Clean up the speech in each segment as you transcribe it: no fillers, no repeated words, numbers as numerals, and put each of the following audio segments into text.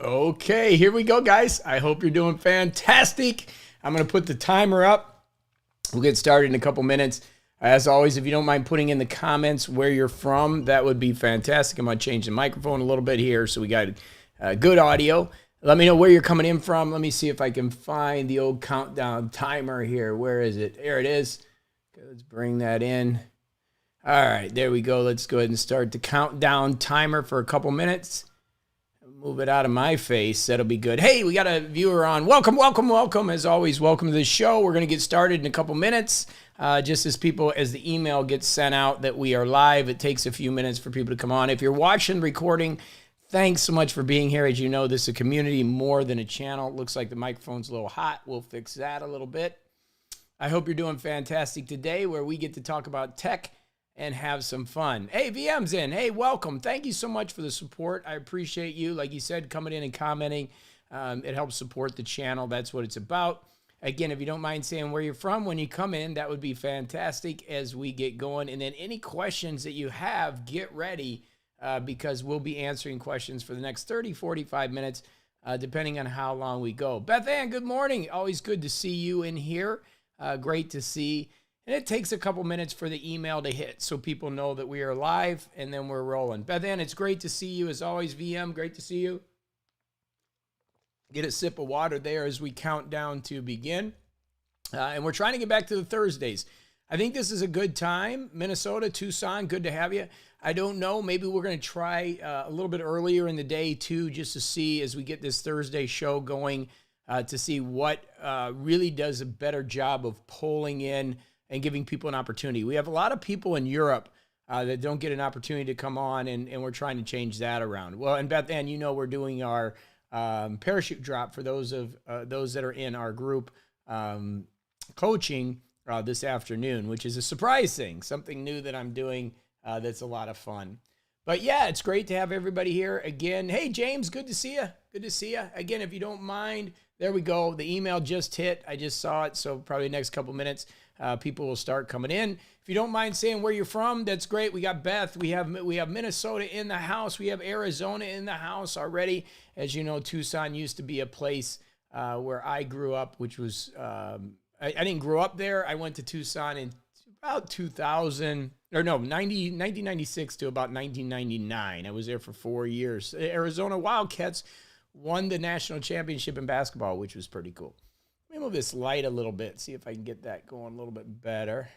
Okay, here we go, guys. I hope you're doing fantastic. I'm going to put the timer up. We'll get started in a couple minutes. As always, if you don't mind putting in the comments where you're from, that would be fantastic. I'm going to change the microphone a little bit here so we got good audio. Let me know where you're coming in from. Let me see if I can find the old countdown timer here. Where is it? There it is. Okay, let's bring that in. All right, there we go. Let's go ahead and start the countdown timer for a couple minutes. Move it out of my face. That'll be good. Hey, we got a viewer on. Welcome, welcome, welcome. As always, welcome to the show. We're going to get started in a couple minutes. Just as the email gets sent out that we are live, it takes a few minutes for people to come on. If you're watching the recording, thanks so much for being here. As you know, this is a community more than a channel. It looks like the microphone's a little hot. We'll fix that a little bit. I hope you're doing fantastic today, where we get to talk about tech and have some fun. Hey, VM's in. Hey, welcome. Thank you so much for the support. I appreciate you. Like you said, coming in and commenting. It helps support the channel. That's what it's about. Again, if you don't mind saying where you're from when you come in, that would be fantastic as we get going. And then any questions that you have, get ready because we'll be answering questions for the next 30, 45 minutes, depending on how long we go. Beth Ann, good morning. Always good to see you in here. Great to see. And it takes a couple minutes for the email to hit so people know that we are live and then we're rolling. Beth Ann, it's great to see you as always. VM, great to see you. Get a sip of water there as we count down to begin. And we're trying to get back to the Thursdays. I think this is a good time. Minnesota, Tucson, good to have you. I don't know. Maybe we're going to try a little bit earlier in the day too, just to see as we get this Thursday show going to see what really does a better job of pulling in and giving people an opportunity. We have a lot of people in Europe that don't get an opportunity to come on, and we're trying to change that around. Well, and Beth Ann, you know we're doing our parachute drop for those that are in our group coaching this afternoon, which is a surprise thing, something new that I'm doing that's a lot of fun. But yeah, it's great to have everybody here again. Hey, James, good to see you. Good to see you. Again, if you don't mind, there we go. The email just hit. I just saw it, so probably the next couple minutes, people will start coming in. If you don't mind saying where you're from, that's great. We got Beth. We have Minnesota in the house. We have Arizona in the house already. As you know, Tucson used to be a place where I grew up, which was, I didn't grow up there. I went to Tucson in about 1996 to about 1999. I was there for 4 years. Arizona Wildcats won the national championship in basketball, which was pretty cool. Let me move this light a little bit, see if I can get that going a little bit better.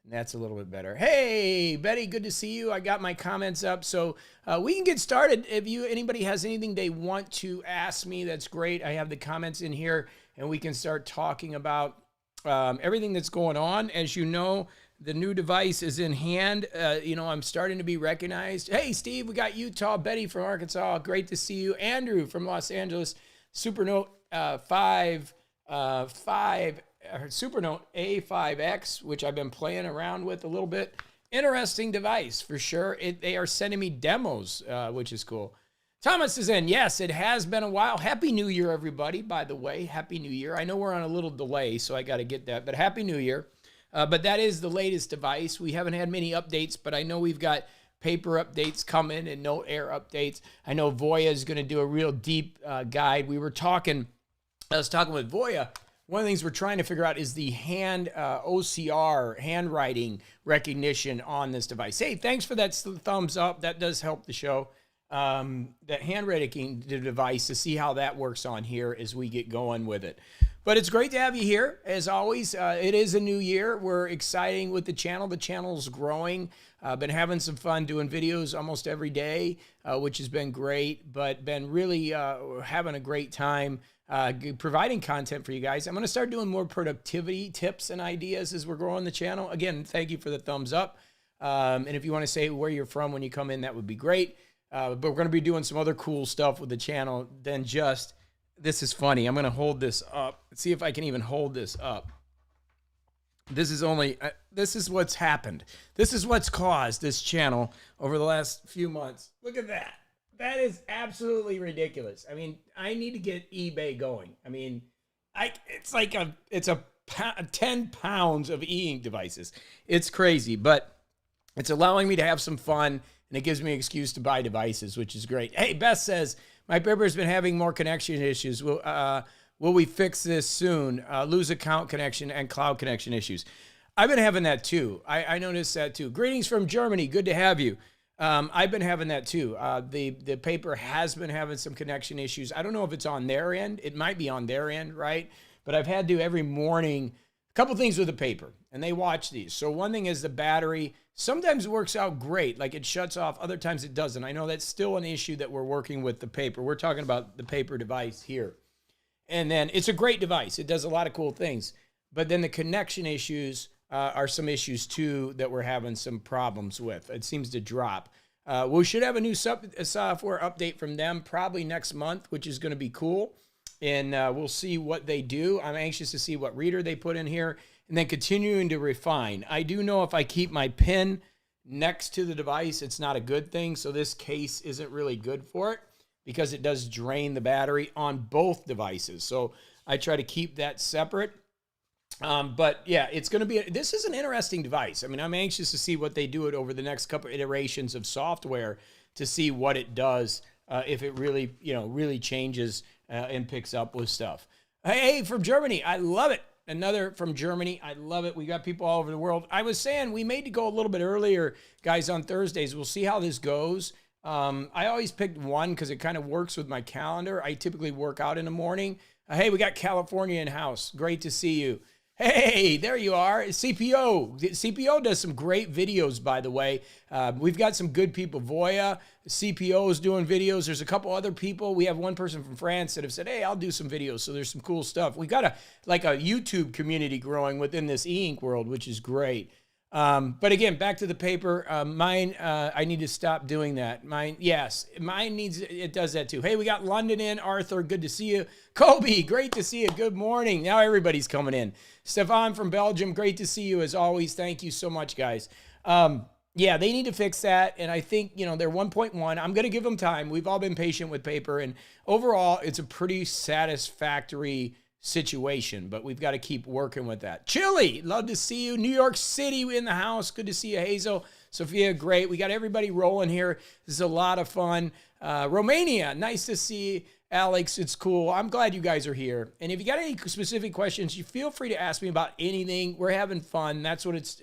And that's a little bit better. Hey, Betty, good to see you. I got my comments up, so we can get started. If anybody has anything they want to ask me, that's great. I have the comments in here, and we can start talking about everything that's going on. As you know, the new device is in hand. I'm starting to be recognized. Hey, Steve, we got Utah. Betty from Arkansas. Great to see you. Andrew from Los Angeles. Supernote 5 Supernote A5X, which I've been playing around with a little bit. Interesting device for sure. They are sending me demos, which is cool. Thomas is in. Yes, it has been a while. Happy New Year, everybody, by the way. Happy New Year. I know we're on a little delay, so I got to get that, but Happy New Year. But that is the latest device. We haven't had many updates, but I know we've got paper updates coming and Note Air updates. I know Voya is going to do a real deep guide. I was talking with Voya. One of the things we're trying to figure out is the hand OCR, handwriting recognition on this device. Hey, thanks for that thumbs up. That does help the show. That handwriting device, to see how that works on here as we get going with it. But it's great to have you here. As always, it is a new year. We're exciting with the channel. The channel's growing. Been having some fun doing videos almost every day, which has been great, but been really having a great time providing content for you guys. I'm going to start doing more productivity tips and ideas as we're growing the channel. Again, thank you for the thumbs up. And if you want to say where you're from when you come in, that would be great. But we're going to be doing some other cool stuff with the channel than just, this is funny. I'm going to hold this up. Let's see if I can even hold this up. This is what's happened. This is what's caused this channel over the last few months. Look at that. That is absolutely ridiculous. I mean, I need to get eBay going. I mean, it's 10 pounds of e-ink devices. It's crazy, but it's allowing me to have some fun, and it gives me an excuse to buy devices, which is great. Hey, Beth says, My paper has been having more connection issues. Will we fix this soon? Lose account connection and cloud connection issues. I've been having that too. I noticed that too. Greetings from Germany. Good to have you. I've been having that too. The paper has been having some connection issues. I don't know if it's on their end. It might be on their end, right? But I've had to every morning, a couple things with the paper, and they watch these. So one thing is the battery. Sometimes it works out great, like it shuts off. Other times it doesn't. I know that's still an issue that we're working with the paper. We're talking about the paper device here. And then it's a great device. It does a lot of cool things. But then the connection issues are some issues too that we're having some problems with. It seems to drop. We should have a new software update from them probably next month, which is going to be cool. And we'll see what they do. I'm anxious to see what reader they put in here and then continuing to refine. I do know if I keep my pen next to the device, it's not a good thing. So this case isn't really good for it because it does drain the battery on both devices. So I try to keep that separate. But yeah, it's going to be, this is an interesting device. I mean, I'm anxious to see what they do it over the next couple of iterations of software to see what it does, if it really, really changes and picks up with stuff. Hey, from Germany, I love it. Another from Germany, I love it. We got people all over the world. I was saying we made to go a little bit earlier, guys, on Thursdays. We'll see how this goes. I always picked one because it kind of works with my calendar. I typically work out in the morning. Hey, we got California in house. Great to see you. Hey, there you are. CPO. CPO does some great videos, by the way. We've got some good people. Voya, CPO is doing videos. There's a couple other people. We have one person from France that have said, hey, I'll do some videos. So there's some cool stuff. We got a YouTube community growing within this e-ink world, which is great. But again, back to the paper. Mine, I need to stop doing that. Mine needs, it does that too. Hey, we got London in. Arthur, good to see you. Kobe, great to see you. Good morning. Now everybody's coming in. Stefan from Belgium, great to see you as always. Thank you so much, guys. Yeah, they need to fix that. And I think, they're 1.1. I'm going to give them time. We've all been patient with paper. And overall, it's a pretty satisfactory situation, but we've got to keep working with that. Chile, love to see you. New York City in the house. Good to see you, Hazel. Sophia, great. We got everybody rolling here. This is a lot of fun. Romania, nice to see Alex. It's cool. I'm glad you guys are here. And if you got any specific questions, you feel free to ask me about anything. We're having fun. That's what it's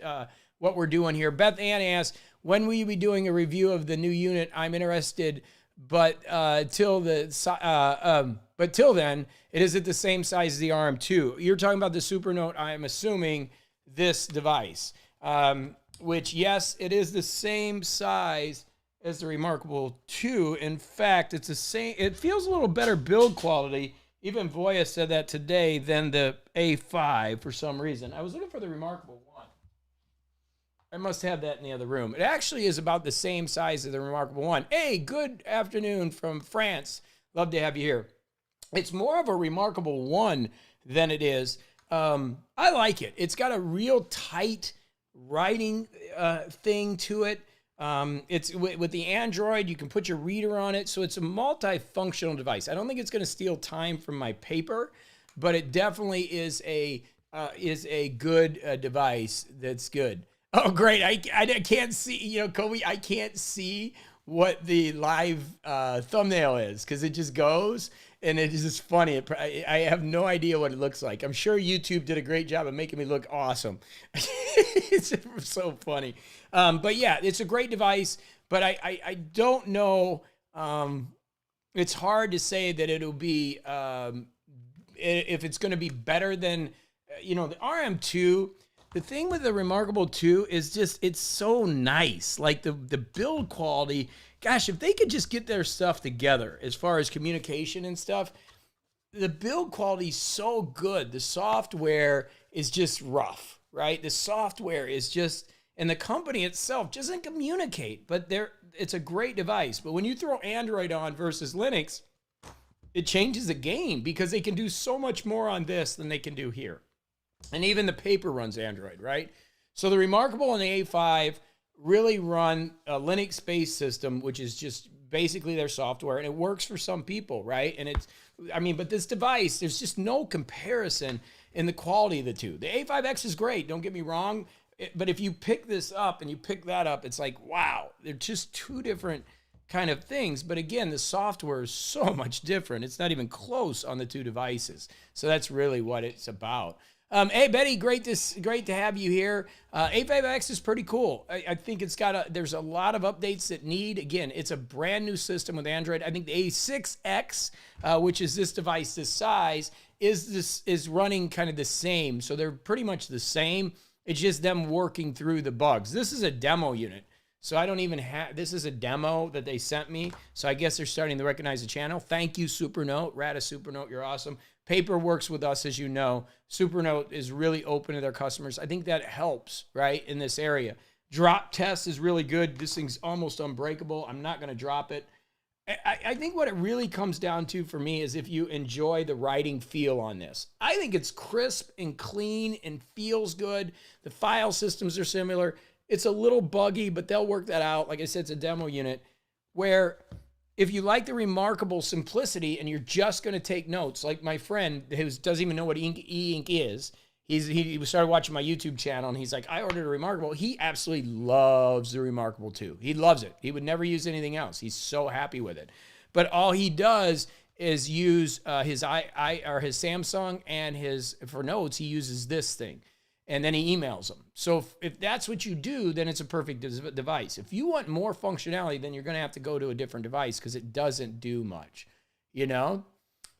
what we're doing here. Beth Ann asks, when will you be doing a review of the new unit? I'm interested, but till then, it is at the same size as the RM2. You're talking about the Supernote, I'm assuming, this device, which, yes, it is the same size as the reMarkable 2. In fact, it's the same. It feels a little better build quality. Even Voya said that today than the A5 for some reason. I was looking for the reMarkable 1. I must have that in the other room. It actually is about the same size as the reMarkable 1. Hey, good afternoon from France. Love to have you here. It's more of a reMarkable 1 than it is. I like it. It's got a real tight writing thing to it. It's with the Android, you can put your reader on it. So it's a multifunctional device. I don't think it's going to steal time from my paper, but it definitely is a good device that's good. Oh, great. I can't see, Kobe, I can't see what the live thumbnail is because it just goes and it is just funny. I have no idea what it looks like. I'm sure YouTube did a great job of making me look awesome. It's so funny. But yeah, it's a great device, but I don't know. It's hard to say that it'll be, if it's going to be better than, the RM2. The thing with the reMarkable 2 is just, it's so nice. Like the build quality, gosh, if they could just get their stuff together as far as communication and stuff, the build quality is so good. The software is just rough, right? The software is just, and the company itself doesn't communicate, but it's a great device. But when you throw Android on versus Linux, it changes the game because they can do so much more on this than they can do here. And even the paper runs Android, right? So the reMarkable and the A5 really run a Linux-based system, which is just basically their software, and it works for some people, right? And but this device, there's just no comparison in the quality of the two. The A5X is great, don't get me wrong, but if you pick this up and you pick that up, it's like, wow, they're just two different kind of things. But again, the software is so much different. It's not even close on the two devices. So that's really what it's about. Hey, Betty, great to have you here. A5X is pretty cool. I think it's there's a lot of updates that need. Again, it's a brand new system with Android. I think the A6X, which is this device this size, is running kind of the same. So they're pretty much the same. It's just them working through the bugs. This is a demo unit. So I don't even have, this is a demo that they sent me. So I guess they're starting to recognize the channel. Thank you, Supernote, Ratta Supernote, you're awesome. Paper works with us, as you know. Supernote is really open to their customers. I think that helps, right, in this area. Drop test is really good. This thing's almost unbreakable. I'm not gonna drop it. I think what it really comes down to for me is if you enjoy the writing feel on this. I think it's crisp and clean and feels good. The file systems are similar. It's a little buggy, but they'll work that out. Like I said, it's a demo unit where if you like the reMarkable simplicity and you're just going to take notes, like my friend who doesn't even know what e-ink is, he started watching my YouTube channel and he's like, I ordered a reMarkable. He absolutely loves the reMarkable too. He loves it. He would never use anything else. He's so happy with it. But all he does is use his Samsung, and for notes, he uses this thing. And then he emails them. So if that's what you do, then it's a perfect device. If you want more functionality, then you're going to have to go to a different device because it doesn't do much, you know?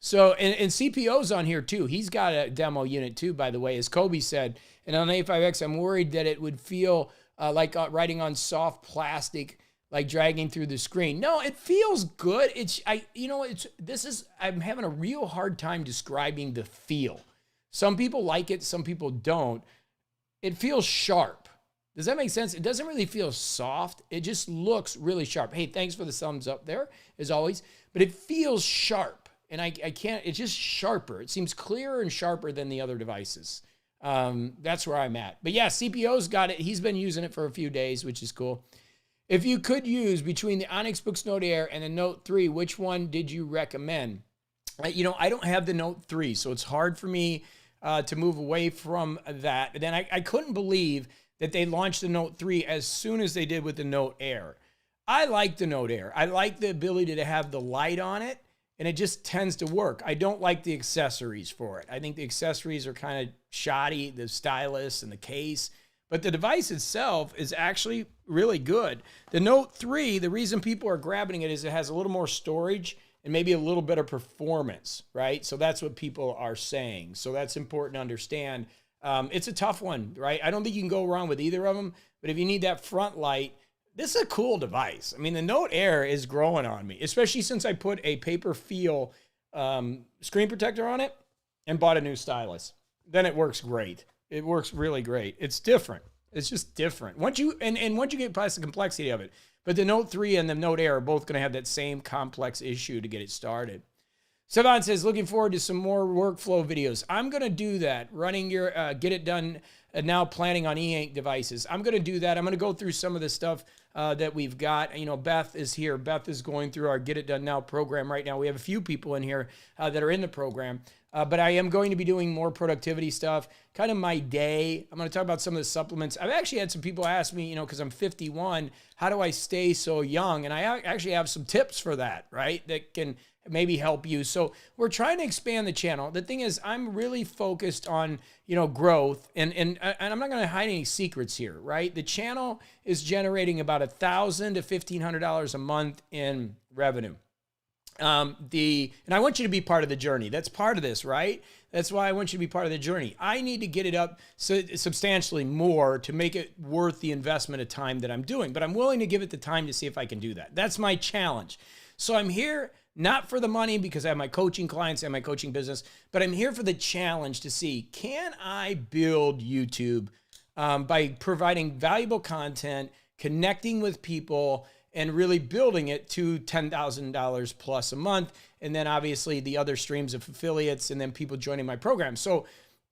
So, and CPO's on here too. He's got a demo unit too, by the way, as Kobe said. And on the A5X, I'm worried that it would feel like writing on soft plastic, like dragging through the screen. No, it feels good. I'm having a real hard time describing the feel. Some people like it, some people don't. It feels sharp. Does that make sense? It doesn't really feel soft. It just looks really sharp. Hey, thanks for the thumbs up there, as always. But it feels sharp. And I can't, it's just sharper. It seems clearer and sharper than the other devices. That's where I'm at. But yeah, CPO's got it. He's been using it for a few days, which is cool. If you could use between the Onyx Boox Note Air and the Note 3, which one did you recommend? You know, I don't have the Note 3, so it's hard for me to move away from that. And then I couldn't believe that they launched the Note 3 as soon as they did with the Note Air. I like the Note Air. I like the ability to have the light on it, and it just tends to work. I don't like the accessories for it. I think the accessories are kind of shoddy, the stylus and the case, but the device itself is actually really good. The Note 3, the reason people are grabbing it is it has a little more storage and maybe a little better performance, right? So that's what people are saying. So that's important to understand. It's a tough one, right? I don't think you can go wrong with either of them, but if you need that front light, this is a cool device. I mean, the Note Air is growing on me, especially since I put a paper feel screen protector on it and bought a new stylus. Then it works great. It works really great. It's different. It's just different. Once you get past the complexity of it. But the Note 3 and the Note Air are both going to have that same complex issue to get it started. Savant says, looking forward to some more workflow videos. I'm going to do that, running your Get It Done Now planning on e-ink devices. I'm going to do that. I'm going to go through some of the stuff that we've got. You know, Beth is here. Beth is going through our Get It Done Now program right now. We have a few people in here that are in the program. But I am going to be doing more productivity stuff, kind of my day. I'm going to talk about some of the supplements. I've actually had some people ask me, you know, because I'm 51, how do I stay so young? And I actually have some tips for that, right, that can maybe help you. So we're trying to expand the channel. The thing is, I'm really focused on, you know, growth, and I'm not going to hide any secrets here, right? The channel is generating about $1,000 to $1,500 a month in revenue. And I want you to be part of the journey. That's part of this, right? That's why I want you to be part of the journey. I need to get it up substantially more to make it worth the investment of time that I'm doing, but I'm willing to give it the time to see if I can do that. That's my challenge. So I'm here not for the money because I have my coaching clients and my coaching business, but I'm here for the challenge to see, can I build YouTube by providing valuable content, connecting with people, and really building it to $10,000 plus a month. And then obviously the other streams of affiliates and then people joining my program. So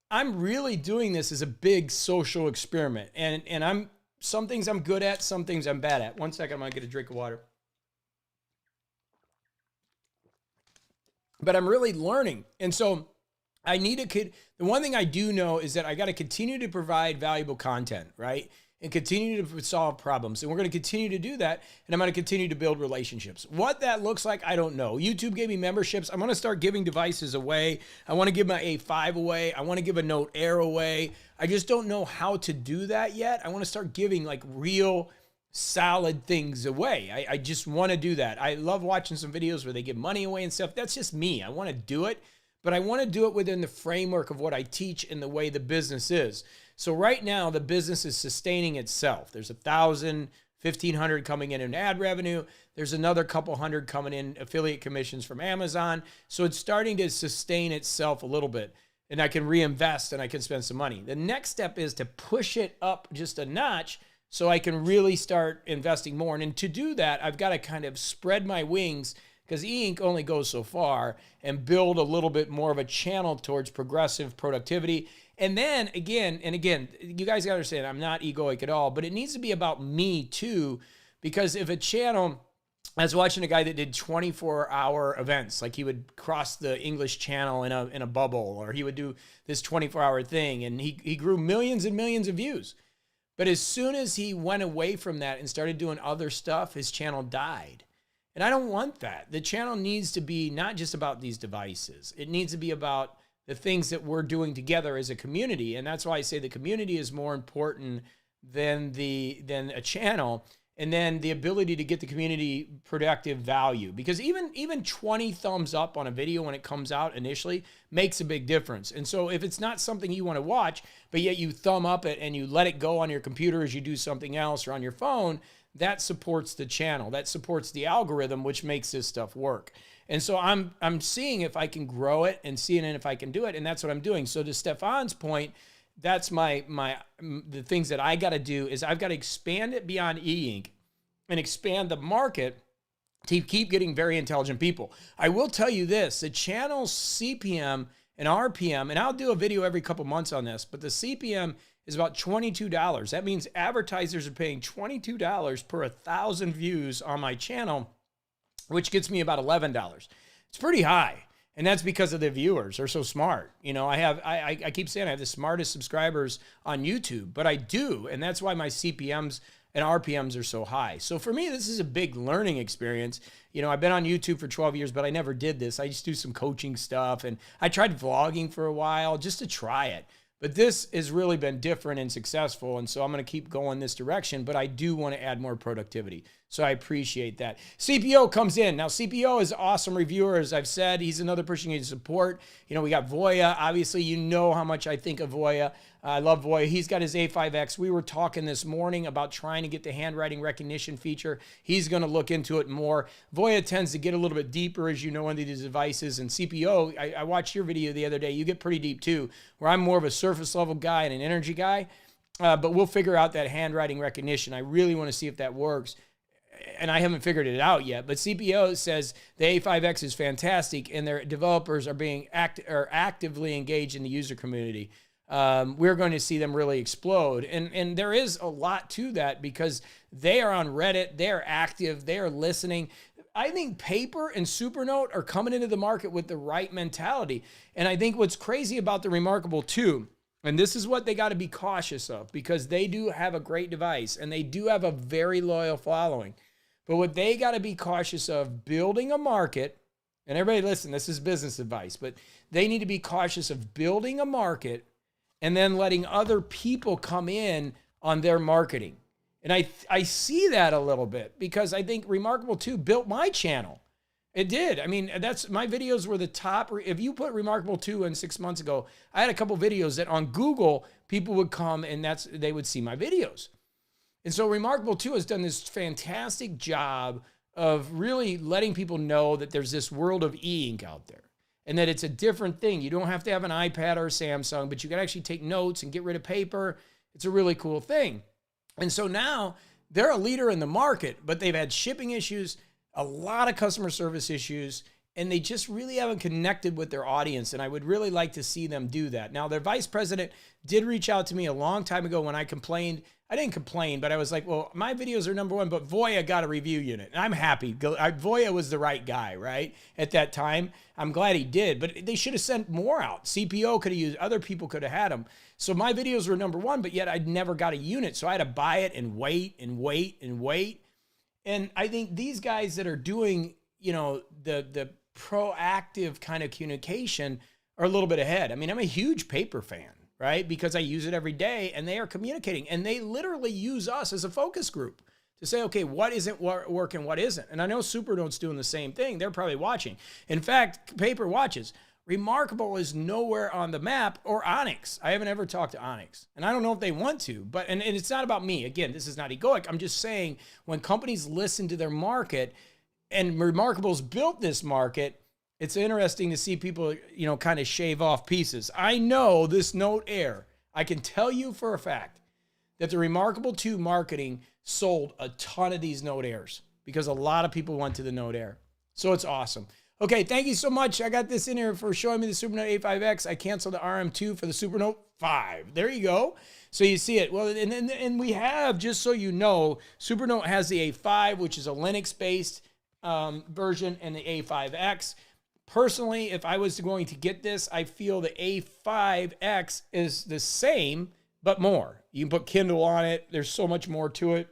I'm really doing this as a big social experiment. And some things I'm good at, some things I'm bad at. 1 second, I'm gonna get a drink of water. But I'm really learning. And so I need the one thing I do know is that I got to continue to provide valuable content, right? and continue to solve problems. And we're going to continue to do that. And I'm going to continue to build relationships. What that looks like, I don't know. YouTube gave me memberships. I'm going to start giving devices away. I want to give my A5 away. I want to give a Note Air away. I just don't know how to do that yet. I want to start giving like real solid things away. I just want to do that. I love watching some videos where they give money away and stuff. That's just me. I want to do it. But I want to do it within the framework of what I teach and the way the business is. So right now, the business is sustaining itself. There's 1,000, 1,500 coming in ad revenue. There's another couple hundred coming in affiliate commissions from Amazon. So it's starting to sustain itself a little bit. And I can reinvest and I can spend some money. The next step is to push it up just a notch so I can really start investing more. And to do that, I've got to kind of spread my wings, because e-ink only goes so far, and build a little bit more of a channel towards progressive productivity. And then again, you guys gotta understand, I'm not egoic at all, but it needs to be about me too, because if a channel, I was watching a guy that did 24-hour events, like he would cross the English Channel in a bubble, or he would do this 24-hour thing, and he grew millions and millions of views. But as soon as he went away from that and started doing other stuff, his channel died. And I don't want that. The channel needs to be not just about these devices. It needs to be about the things that we're doing together as a community. And that's why I say the community is more important than a channel. And then the ability to get the community productive value. Because even 20 thumbs up on a video when it comes out initially makes a big difference. And so if it's not something you want to watch, but yet you thumb up it and you let it go on your computer as you do something else or on your phone, that supports the channel. That supports the algorithm, which makes this stuff work. And so I'm seeing if I can grow it and seeing if I can do it. And that's what I'm doing. So to Stefan's point, that's the things that I got to do is I've got to expand it beyond e-ink and expand the market to keep getting very intelligent people. I will tell you this, the channel's CPM and RPM, and I'll do a video every couple months on this, but the CPM is about $22. That means advertisers are paying $22 per 1,000 views on my channel, which gets me about $11. It's pretty high. And that's because of the viewers. They're so smart. You know, I keep saying I have the smartest subscribers on YouTube, but I do. And that's why my CPMs and RPMs are so high. So for me, this is a big learning experience. You know, I've been on YouTube for 12 years, but I never did this. I just do some coaching stuff. And I tried vlogging for a while just to try it. But this has really been different and successful. And so I'm going to keep going this direction, but I do want to add more productivity. So I appreciate that. CPO comes in. Now, CPO is an awesome reviewer. As I've said, he's another person you need to support. You know, we got Voya. Obviously, you know how much I think of Voya. I love Voya. He's got his A5X. We were talking this morning about trying to get the handwriting recognition feature. He's going to look into it more. Voya tends to get a little bit deeper, as you know, into these devices. And CPO, I watched your video the other day. You get pretty deep too, where I'm more of a surface level guy and an energy guy. But we'll figure out that handwriting recognition. I really want to see if that works. And I haven't figured it out yet, but CPO says the A5X is fantastic and their developers are being actively engaged in the user community. We're going to see them really explode. And there is a lot to that because they are on Reddit, they're active, they're listening. I think Paper and Supernote are coming into the market with the right mentality. And I think what's crazy about the reMarkable 2, and this is what they got to be cautious of because they do have a great device and they do have a very loyal following. But what they got to be cautious of, building a market, and everybody listen, this is business advice, but they need to be cautious of building a market and then letting other people come in on their marketing. And I see that a little bit because I think reMarkable 2 built my channel. It did. I mean, that's my videos were the top. If you put reMarkable 2 in 6 months ago, I had a couple videos that on Google, people would come and they would see my videos. And so reMarkable 2 has done this fantastic job of really letting people know that there's this world of e-ink out there and that it's a different thing. You don't have to have an iPad or a Samsung, but you can actually take notes and get rid of paper. It's a really cool thing. And so now they're a leader in the market, but they've had shipping issues, a lot of customer service issues, and they just really haven't connected with their audience. And I would really like to see them do that. Now, their vice president did reach out to me a long time ago when I complained. I didn't complain, but I was like, well, my videos are number one, but Voya got a review unit. And I'm happy. Voya was the right guy, right? At that time. I'm glad he did, but they should have sent more out. CPO could have used, other people could have had them. So my videos were number one, but yet I'd never got a unit. So I had to buy it and wait and wait and wait. And I think these guys that are doing, the proactive kind of communication are a little bit ahead. I mean, I'm a huge paper fan, right? Because I use it every day, and they are communicating, and they literally use us as a focus group to say, okay, what isn't working, what isn't? And I know Supernote's doing the same thing. They're probably watching. In fact, paper watches. reMarkable is nowhere on the map, or Onyx. I haven't ever talked to Onyx, and I don't know if they want to, but, and it's not about me. Again, this is not egoic. I'm just saying when companies listen to their market, and reMarkable's built this market, it's interesting to see people, kind of shave off pieces. I know this Note Air, I can tell you for a fact that the reMarkable 2 marketing sold a ton of these Note Airs because a lot of people went to the Note Air. So it's awesome. Okay, thank you so much. I got this in here for showing me the Supernote A5X. I canceled the RM2 for the Supernote 5. There you go. So you see it. Well, and we have, just so you know, Supernote has the A5, which is a Linux-based version, and the A5X. Personally, if I was going to get this, I feel the A5X is the same, but more. You can put Kindle on it. There's so much more to it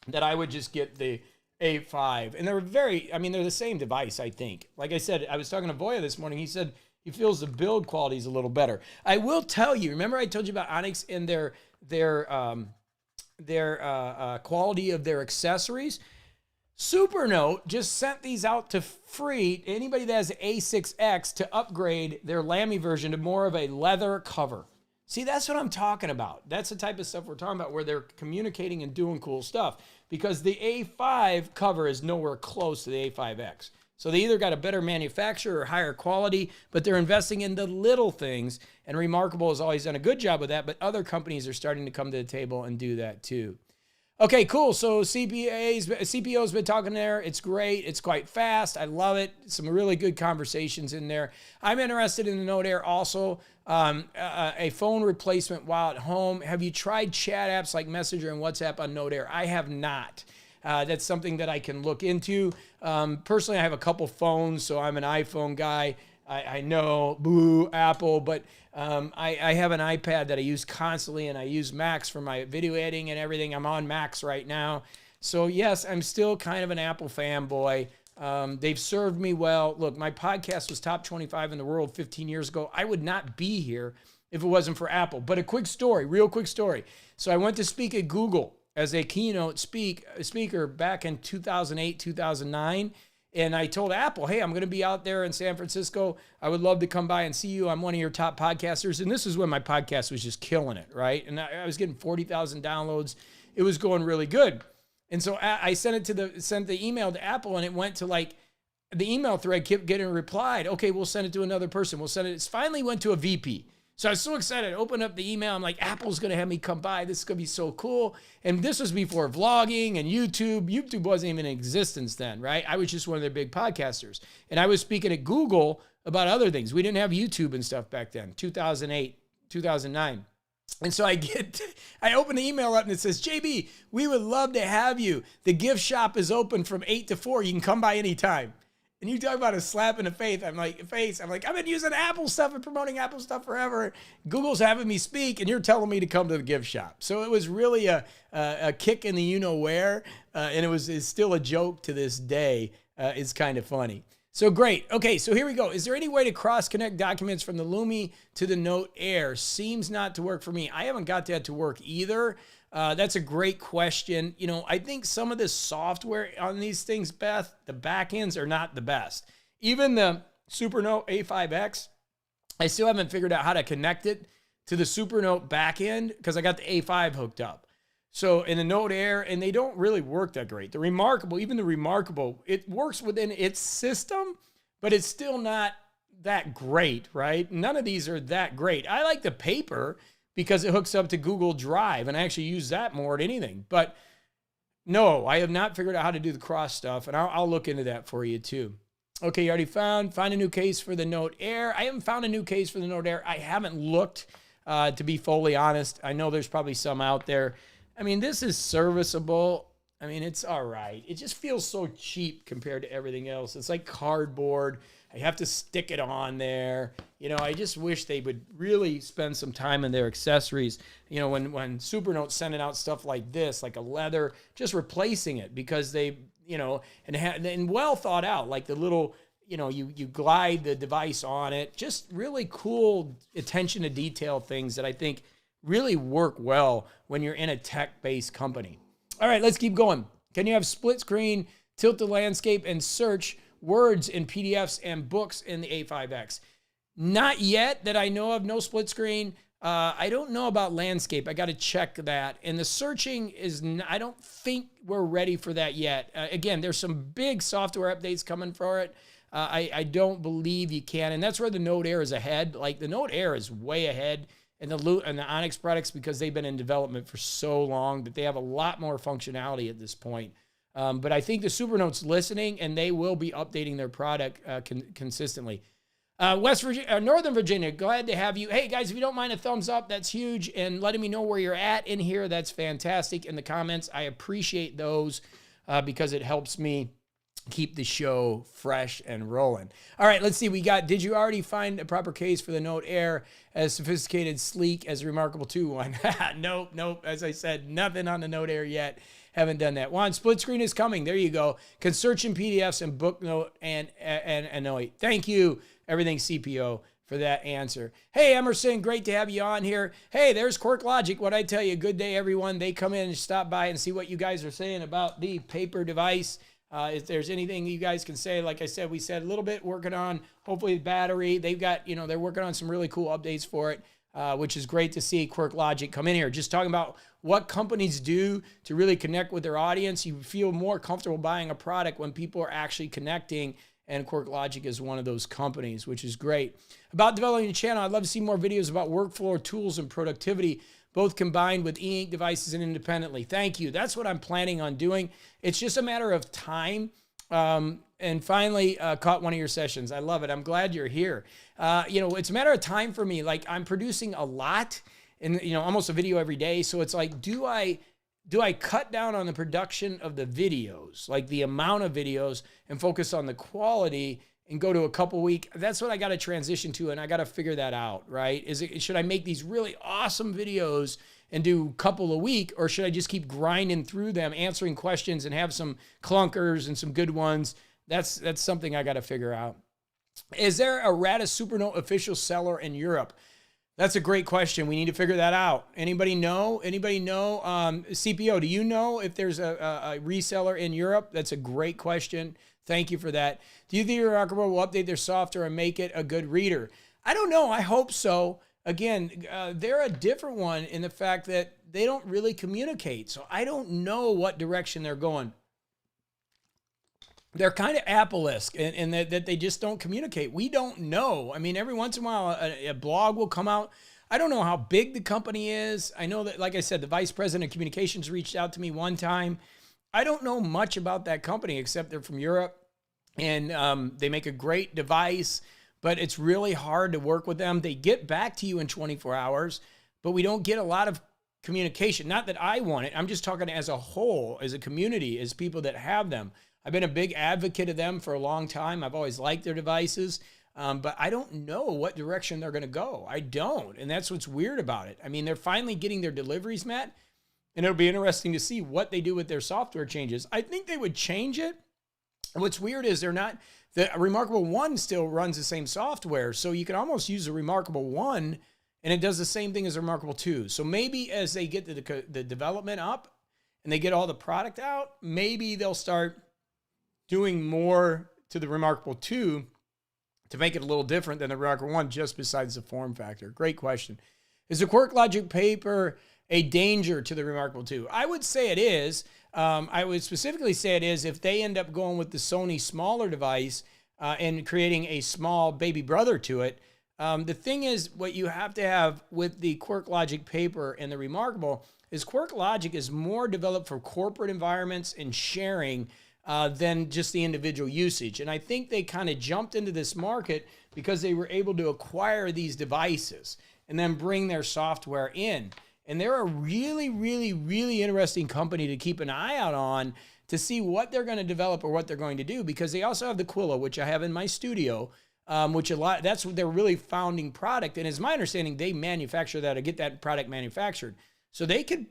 that I would just get the A5. And they're they're the same device, I think. Like I said, I was talking to Voya this morning. He said he feels the build quality is a little better. I will tell you, remember I told you about Onyx and their quality of their accessories? Supernote just sent these out to free anybody that has an A6X to upgrade their Lamy version to more of a leather cover. See, that's what I'm talking about. That's the type of stuff we're talking about where they're communicating and doing cool stuff, because the A5 cover is nowhere close to the A5X. So they either got a better manufacturer or higher quality, but they're investing in the little things, and reMarkable has always done a good job with that, but other companies are starting to come to the table and do that too. Okay, cool. So CPO's been talking there. It's great. It's quite fast. I love it. Some really good conversations in there. I'm interested in the Note Air also. A phone replacement while at home. Have you tried chat apps like Messenger and WhatsApp on Note Air? I have not. That's something that I can look into. Personally, I have a couple phones, so I'm an iPhone guy. I know, boo, Apple, but I have an iPad that I use constantly, and I use Macs for my video editing and everything. I'm on Macs right now. So yes, I'm still kind of an Apple fanboy. They've served me well. Look, my podcast was top 25 in the world 15 years ago. I would not be here if it wasn't for Apple. But a quick story, real quick story. So I went to speak at Google as a keynote speaker back in 2008, 2009. And I told Apple, hey, I'm going to be out there in San Francisco. I would love to come by and see you. I'm one of your top podcasters. And this is when my podcast was just killing it, right? And I was getting 40,000 downloads. It was going really good. And so I sent the email to Apple, and it went to the email thread kept getting replied. Okay, we'll send it to another person. It finally went to a VP. So I was so excited. I opened up the email. I'm like, Apple's going to have me come by. This is going to be so cool. And this was before vlogging and YouTube. YouTube wasn't even in existence then, right? I was just one of their big podcasters. And I was speaking at Google about other things. We didn't have YouTube and stuff back then, 2008, 2009. And so I open the email up and it says, JB, we would love to have you. The gift shop is open from 8 to 4. You can come by anytime. And you talk about a slap in the face. I'm like, I've been using Apple stuff and promoting Apple stuff forever. Google's having me speak, and you're telling me to come to the gift shop. So it was really a kick in the you-know-where, and it's still a joke to this day. It's kind of funny. So great. Okay, so here we go. Is there any way to cross-connect documents from the Lumi to the Note Air? Seems not to work for me. I haven't got that to work either. That's a great question. I think some of the software on these things, Beth, the backends are not the best. Even the Supernote A5X, I still haven't figured out how to connect it to the Supernote backend because I got the A5 hooked up. So in the Note Air, and they don't really work that great. The reMarkable, it works within its system, but it's still not that great, right? None of these are that great. I like the paper because it hooks up to Google Drive, and I actually use that more than anything. But no, I have not figured out how to do the cross stuff, and I'll look into that for you too. Okay, you already find a new case for the Note Air. I haven't found a new case for the Note Air. I haven't looked, to be fully honest. I know there's probably some out there. I mean, this is serviceable. I mean, it's all right. It just feels so cheap compared to everything else. It's like cardboard. I have to stick it on there. You know, I just wish they would really spend some time in their accessories. You know, when Supernote's sending out stuff like this, like a leather, just replacing it because they, you know, and well thought out, like the little, you know, you glide the device on it. Just really cool attention to detail things that I think really work well when you're in a tech-based company. All right, let's keep going. Can you have split screen, tilt the landscape, and search words in PDFs and books in the A5X? Not yet that I know of, no split screen. I don't know about landscape. I got to check that. And the searching is, I don't think we're ready for that yet. Again, there's some big software updates coming for it. I don't believe you can. And that's where the Note Air is ahead. Like the Note Air is way ahead in the Onyx products because they've been in development for so long that they have a lot more functionality at this point. But I think the Supernote's listening and they will be updating their product consistently. Northern Virginia, glad to have you. Hey guys, if you don't mind a thumbs up, that's huge. And letting me know where you're at in here, that's fantastic. In the comments, I appreciate those because it helps me keep the show fresh and rolling. All right, let's see. We got, did you already find a proper case for the Note Air as sophisticated, sleek as reMarkable 2 one? Nope. As I said, nothing on the Note Air yet. Haven't done that. Juan, split screen is coming. There you go. Can search in PDFs and book note and Anoy. Thank you, Everything CPO, for that answer. Hey, Emerson, great to have you on here. Hey, there's Quirk Logic. What I tell you, good day, everyone. They come in and stop by and see what you guys are saying about the paper device. If there's anything you guys can say, like I said, we said a little bit working on, hopefully the battery. They've got, you know, they're working on some really cool updates for it, which is great to see Quirk Logic come in here. Just talking about what companies do to really connect with their audience. You feel more comfortable buying a product when people are actually connecting, and Quirk Logic is one of those companies, which is great. About developing a channel, I'd love to see more videos about workflow tools and productivity, both combined with e-ink devices and independently. Thank you. That's what I'm planning on doing. It's just a matter of time. And finally, caught one of your sessions. I love it. I'm glad you're here. You know, it's a matter of time for me. Like I'm producing a lot and, you know, almost a video every day. So it's like, do I cut down on the production of the videos, like the amount of videos, and focus on the quality and go to a couple week? That's what I got to transition to, and I got to figure that out, right? Should I make these really awesome videos and do a couple a week, or should I just keep grinding through them, answering questions, and have some clunkers and some good ones? That's something I got to figure out. Is there a Ratta Supernote official seller in Europe? That's a great question. We need to figure that out. Anybody know? CPO, do you know if there's a reseller in Europe? That's a great question. Thank you for that. Do you think reMarkable will update their software and make it a good reader? I don't know. I hope so. Again, they're a different one in the fact that they don't really communicate. So I don't know what direction they're going. They're kind of Apple-esque in that they just don't communicate. We don't know. I mean, every once in a while, a blog will come out. I don't know how big the company is. I know that, like I said, the vice president of communications reached out to me one time. I don't know much about that company except they're from Europe, and they make a great device, but it's really hard to work with them. They get back to you in 24 hours, but we don't get a lot of communication. Not that I want it. I'm just talking as a whole, as a community, as people that have them. I've been a big advocate of them for a long time. I've always liked their devices, but I don't know what direction they're going to go. I don't, and that's what's weird about it. I mean, they're finally getting their deliveries met, and it'll be interesting to see what they do with their software changes. I think they would change it. What's weird is the reMarkable 1 still runs the same software, so you can almost use the reMarkable 1, and it does the same thing as reMarkable 2. So maybe as they get the development up and they get all the product out, maybe they'll start doing more to the reMarkable 2 to make it a little different than the reMarkable 1, just besides the form factor. Great question. Is the Quirk Logic paper a danger to the reMarkable 2? I would say it is. I would specifically say it is if they end up going with the Sony smaller device and creating a small baby brother to it. The thing is, what you have to have with the Quirk Logic paper and the reMarkable is Quirk Logic is more developed for corporate environments and sharing than just the individual usage. And I think they kind of jumped into this market because they were able to acquire these devices and then bring their software in. And they're a really, really, really interesting company to keep an eye out on to see what they're going to develop or what they're going to do, because they also have the Quilla, which I have in my studio, that's their really founding product. And it's my understanding they manufacture that or get that product manufactured. So they could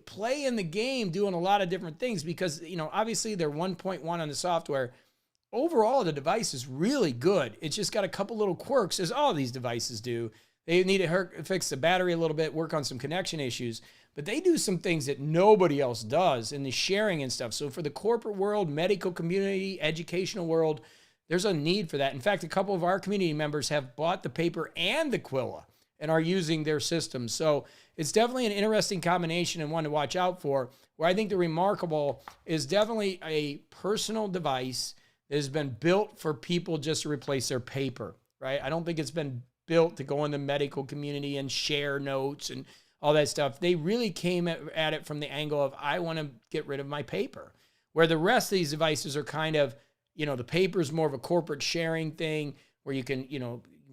play in the game doing a lot of different things because, obviously they're 1.1 on the software. Overall, the device is really good. It's just got a couple little quirks, as all these devices do. They need to fix the battery a little bit, work on some connection issues, but they do some things that nobody else does in the sharing and stuff. So for the corporate world, medical community, educational world, there's a need for that. In fact, a couple of our community members have bought the paper and the Quilla and are using their system. So it's definitely an interesting combination and one to watch out for, where I think the reMarkable is definitely a personal device that has been built for people just to replace their paper, right? I don't think it's been built to go in the medical community and share notes and all that stuff. They really came at it from the angle of, I want to get rid of my paper, where the rest of these devices are kind of, the paper is more of a corporate sharing thing where you can,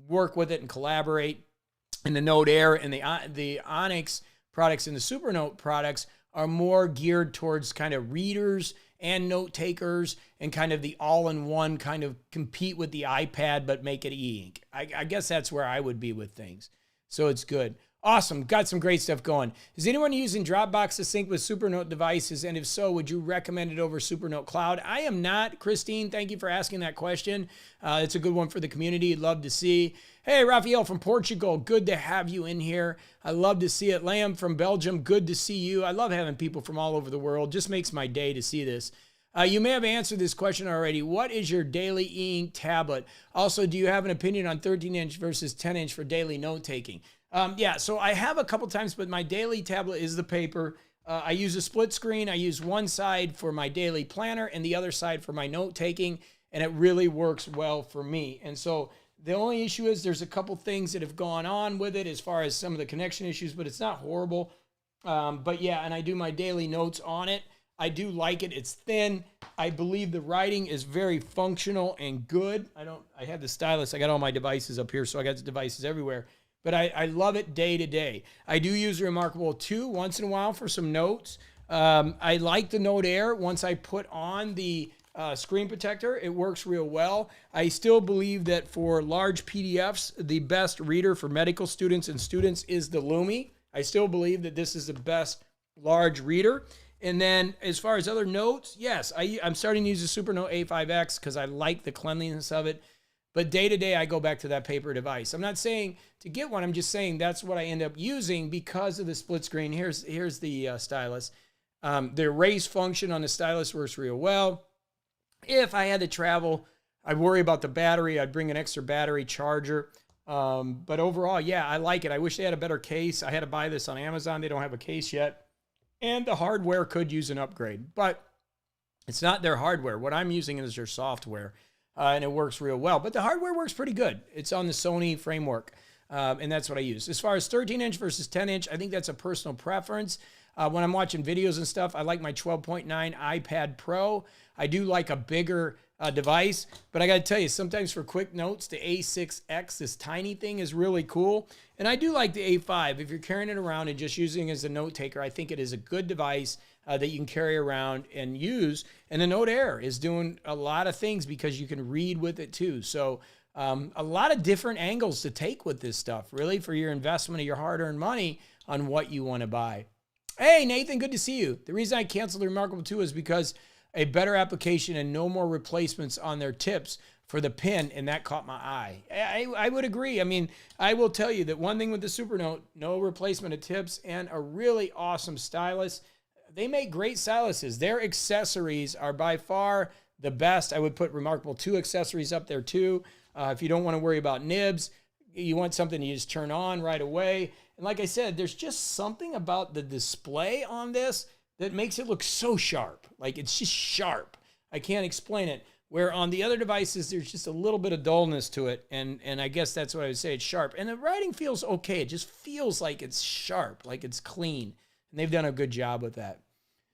work with it and collaborate. And the Note Air and the Onyx products and the Supernote products are more geared towards kind of readers and note takers and kind of the all-in-one kind of compete with the iPad but make it e-ink. I guess that's where I would be with things. So it's good. Awesome. Got some great stuff going. Is anyone using Dropbox to sync with Supernote devices? And if so, would you recommend it over Supernote Cloud? I am not, Christine. Thank you for asking that question. It's a good one for the community. Love to see. Hey, Rafael from Portugal. Good to have you in here. I love to see it. Lamb from Belgium. Good to see you. I love having people from all over the world. Just makes my day to see this. You may have answered this question already. What is your daily e-ink tablet? Also, do you have an opinion on 13-inch versus 10-inch for daily note-taking? So I have a couple times, but my daily tablet is the paper. I use a split screen. I use one side for my daily planner and the other side for my note-taking, and it really works well for me. And so the only issue is there's a couple things that have gone on with it as far as some of the connection issues, but it's not horrible. But yeah, and I do my daily notes on it. I do like it. It's thin. I believe the writing is very functional and good. I have the stylus. I got all my devices up here, so I got the devices everywhere. But I love it day to day. I do use reMarkable 2 once in a while for some notes. I like the Note Air. Once I put on the screen protector, it works real well. I still believe that for large PDFs, the best reader for medical students and students is the Lumi. I still believe that this is the best large reader. And then as far as other notes, yes, I'm starting to use the Supernote A5X because I like the cleanliness of it. But day to day, I go back to that paper device. I'm not saying to get one. I'm just saying that's what I end up using because of the split screen. Here's the stylus. The erase function on the stylus works real well. If I had to travel, I'd worry about the battery. I'd bring an extra battery charger. But overall, yeah, I like it. I wish they had a better case. I had to buy this on Amazon. They don't have a case yet. And the hardware could use an upgrade. But it's not their hardware. What I'm using is their software. And it works real well. But the hardware works pretty good. It's on the Sony framework, and that's what I use. As far as 13-inch versus 10-inch, I think that's a personal preference. When I'm watching videos and stuff, I like my 12.9 iPad Pro. I do like a bigger device, but I got to tell you, sometimes for quick notes, the A6X, this tiny thing, is really cool. And I do like the A5. If you're carrying it around and just using it as a note taker, I think it is a good device that you can carry around and use. And the Note Air is doing a lot of things because you can read with it too. So a lot of different angles to take with this stuff, really, for your investment of your hard-earned money on what you want to buy. Hey, Nathan, good to see you. The reason I canceled the reMarkable 2 is because a better application and no more replacements on their tips for the pen, and that caught my eye. I would agree. I mean, I will tell you that one thing with the Supernote, no replacement of tips and a really awesome stylus. They make great styluses. Their accessories are by far the best. I would put reMarkable 2 accessories up there too. If you don't want to worry about nibs, you want something you just turn on right away. And like I said, there's just something about the display on this that makes it look so sharp. Like it's just sharp. I can't explain it. Where on the other devices, there's just a little bit of dullness to it. And I guess that's what I would say. It's sharp. And the writing feels okay. It just feels like it's sharp, like it's clean. And they've done a good job with that.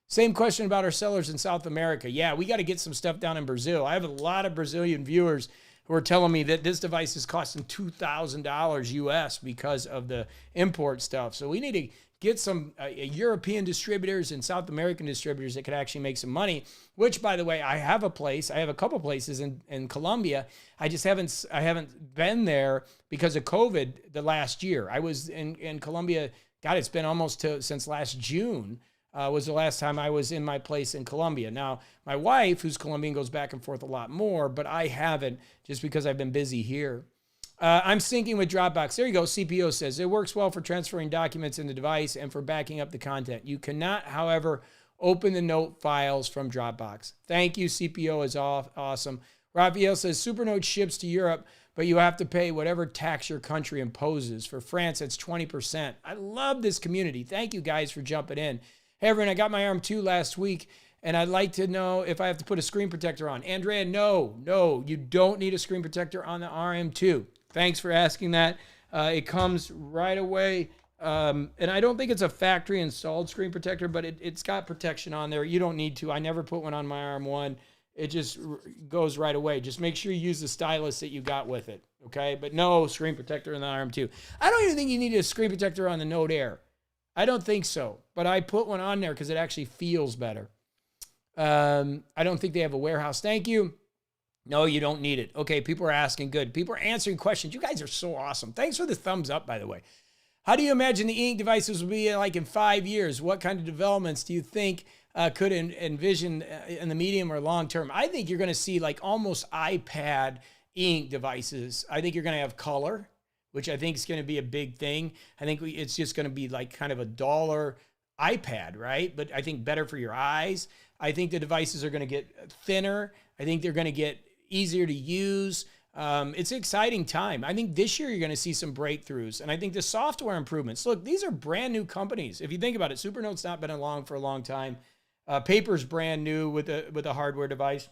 Same question about our sellers in South America. Yeah, we got to get some stuff down in Brazil. I have a lot of Brazilian viewers who are telling me that this device is costing $2,000 US because of the import stuff. So we need to get some European distributors and South American distributors that could actually make some money, which, by the way, I have a couple places in Colombia. I haven't been there because of COVID the last year. I was in Colombia. God, it's been almost since last June. Was the last time I was in my place in Colombia. Now, my wife, who's Colombian, goes back and forth a lot more, but I haven't just because I've been busy here. I'm syncing with Dropbox. There you go. CPO says it works well for transferring documents in the device and for backing up the content. You cannot, however, open the note files from Dropbox. Thank you. CPO is awesome. Raphael says Supernote ships to Europe, but you have to pay whatever tax your country imposes. For France, it's 20%. I love this community. Thank you guys for jumping in. Hey, everyone, I got my RM2 last week, and I'd like to know if I have to put a screen protector on. Andrea, no, you don't need a screen protector on the RM2. Thanks for asking that. It comes right away, and I don't think it's a factory installed screen protector, but it's got protection on there. You don't need to. I never put one on my RM1. It just goes right away. Just make sure you use the stylus that you got with it, okay? But no screen protector on the RM2. I don't even think you need a screen protector on the Note Air. I don't think so, but I put one on there because it actually feels better. I don't think they have a warehouse. Thank you. No, you don't need it. Okay, people are asking. Good. People are answering questions. You guys are so awesome. Thanks for the thumbs up, by the way. How do you imagine the e-ink devices will be like in 5 years? What kind of developments do you think could envision in the medium or long term? I think you're going to see like almost iPad e-ink devices. I think you're going to have color, which I think is going to be a big thing. I think it's just going to be like kind of a dollar iPad, right? But I think better for your eyes. I think the devices are going to get thinner. I think they're going to get easier to use. It's an exciting time. I think this year you're going to see some breakthroughs. And I think the software improvements, look, these are brand new companies. If you think about it, Supernote's not been along for a long time. Paper's brand new with a hardware device.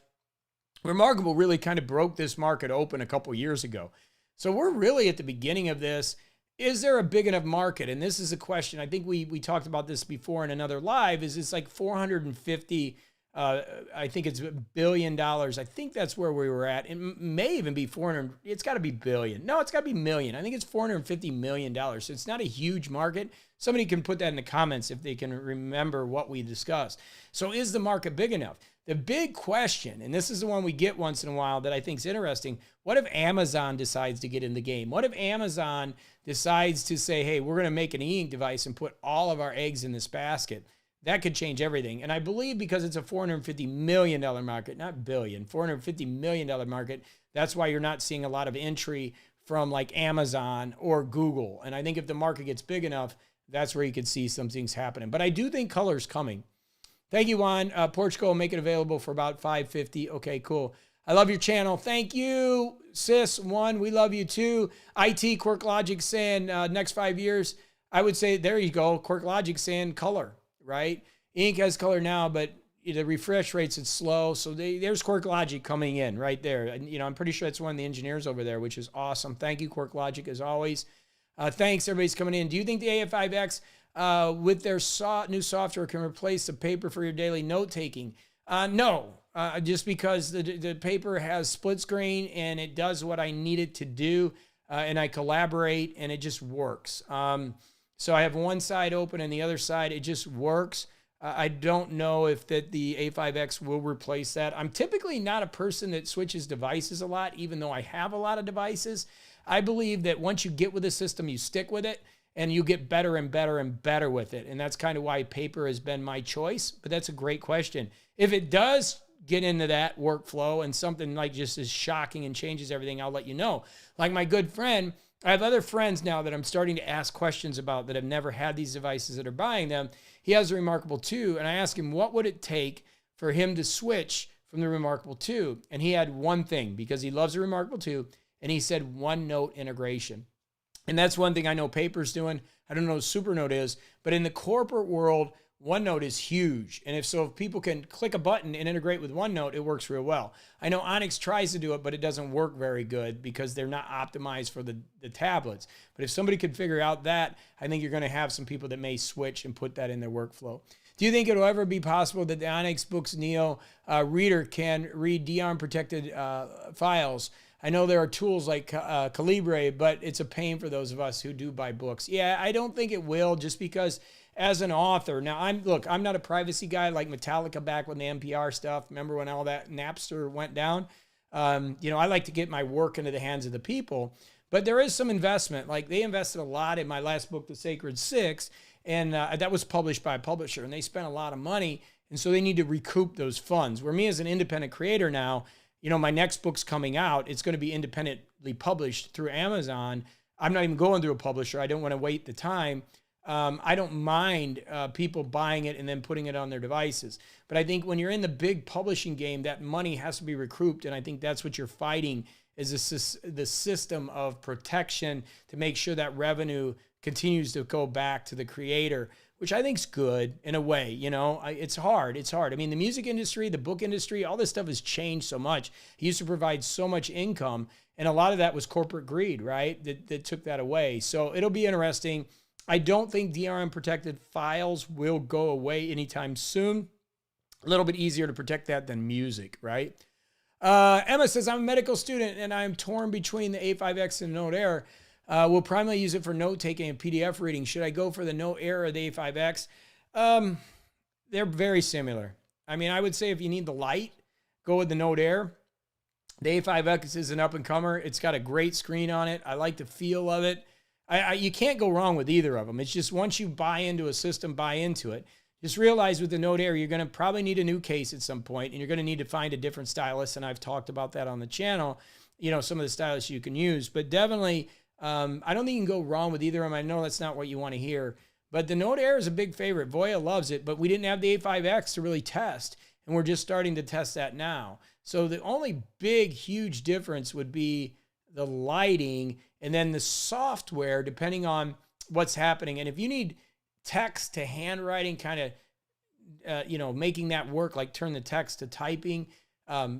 reMarkable really kind of broke this market open a couple years ago. So we're really at the beginning of this. Is there a big enough market? And this is a question. I think we talked about this before in another live. Is it's like 450, I think it's $1 billion. I think that's where we were at. It may even be 400. It's got to be billion. No, it's got to be million. I think it's $450 million. So it's not a huge market. Somebody can put that in the comments if they can remember what we discussed. So is the market big enough? The big question, and this is the one we get once in a while that I think is interesting, what if Amazon decides to get in the game? What if Amazon decides to say, hey, we're going to make an e-ink device and put all of our eggs in this basket? That could change everything. And I believe because it's a $450 million market, not billion, $450 million market, that's why you're not seeing a lot of entry from like Amazon or Google. And I think if the market gets big enough, that's where you could see some things happening. But I do think color's coming. Thank you, Juan. Portugal will make it available for about $550. Okay, cool. I love your channel. Thank you, sis. One, we love you too. IT Quirk Logic saying next 5 years. I would say, there you go. Quirk Logic saying color, right? Ink has color now, but the refresh rates it's slow. So there's Quirk Logic coming in right there. And, I'm pretty sure it's one of the engineers over there, which is awesome. Thank you, Quirk Logic, as always. Thanks, everybody's coming in. Do you think the AF5X with their new software can replace the paper for your daily note-taking? No, just because the paper has split screen and it does what I need it to do, and I collaborate and it just works. So I have one side open and the other side, it just works. I don't know if the A5X will replace that. I'm typically not a person that switches devices a lot, even though I have a lot of devices. I believe that once you get with a system, you stick with it and you get better and better and better with it. And that's kind of why paper has been my choice. But that's a great question. If it does get into that workflow and something like just is shocking and changes everything, I'll let you know. Like my good friend, I have other friends now that I'm starting to ask questions about that have never had these devices that are buying them. He has a reMarkable 2, and I asked him what would it take for him to switch from the reMarkable 2. And he had one thing, because he loves the reMarkable 2, and he said OneNote integration. And that's one thing I know Paper's doing. I don't know what Supernote is, but in the corporate world, OneNote is huge. And if people can click a button and integrate with OneNote, it works real well. I know Onyx tries to do it, but it doesn't work very good because they're not optimized for the tablets. But if somebody could figure out that, I think you're going to have some people that may switch and put that in their workflow. Do you think it'll ever be possible that the Onyx Books Neo reader can read DRM protected files? I know there are tools like Calibre, but it's a pain for those of us who do buy books. Yeah, I don't think it will, just because as an author, now I'm not a privacy guy like Metallica back when the NPR stuff. Remember when all that Napster went down? I like to get my work into the hands of the people, but there is some investment. Like they invested a lot in my last book, The Sacred Six, and that was published by a publisher, and they spent a lot of money, and so they need to recoup those funds. Where me as an independent creator now, my next book's coming out. It's going to be independently published through Amazon. I'm not even going through a publisher. I don't want to wait the time. I don't mind people buying it and then putting it on their devices. But I think when you're in the big publishing game, that money has to be recouped. And I think that's what you're fighting, is the system of protection to make sure that revenue continues to go back to the creator, which I think is good in a way. It's hard. I mean, the music industry, the book industry, all this stuff has changed so much. It used to provide so much income, and a lot of that was corporate greed, right? That took that away. So it'll be interesting. I don't think DRM protected files will go away anytime soon. A little bit easier to protect that than music, right? Emma says, I'm a medical student and I'm torn between the A5X and Note Air. We'll primarily use it for note-taking and PDF reading. Should I go for the Note Air or the A5X? They're very similar. I mean, I would say if you need the light, go with the Note Air. The A5X is an up-and-comer. It's got a great screen on it. I like the feel of it. You can't go wrong with either of them. It's just once you buy into a system, buy into it. Just realize with the Note Air, you're going to probably need a new case at some point, and you're going to need to find a different stylus, and I've talked about that on the channel, some of the stylus you can use. But definitely, I don't think you can go wrong with either of them. I know that's not what you want to hear, but the Note Air is a big favorite. Voya loves it, but we didn't have the A5X to really test, and we're just starting to test that now. So the only big, huge difference would be the lighting and then the software, depending on what's happening. And if you need text to handwriting, kind of, making that work, like turn the text to typing,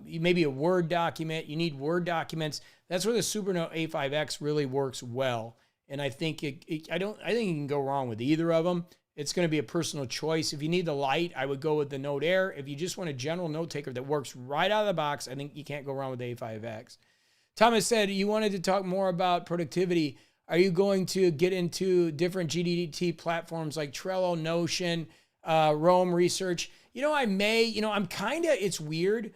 maybe a Word document, you need Word documents. That's where the Supernote A5X really works well. And I think I think you can go wrong with either of them. It's going to be a personal choice. If you need the light, I would go with the Note Air. If you just want a general note taker that works right out of the box, I think you can't go wrong with the A5X. Thomas said, you wanted to talk more about productivity. Are you going to get into different GDT platforms like Trello, Notion, Roam Research? I may, it's weird.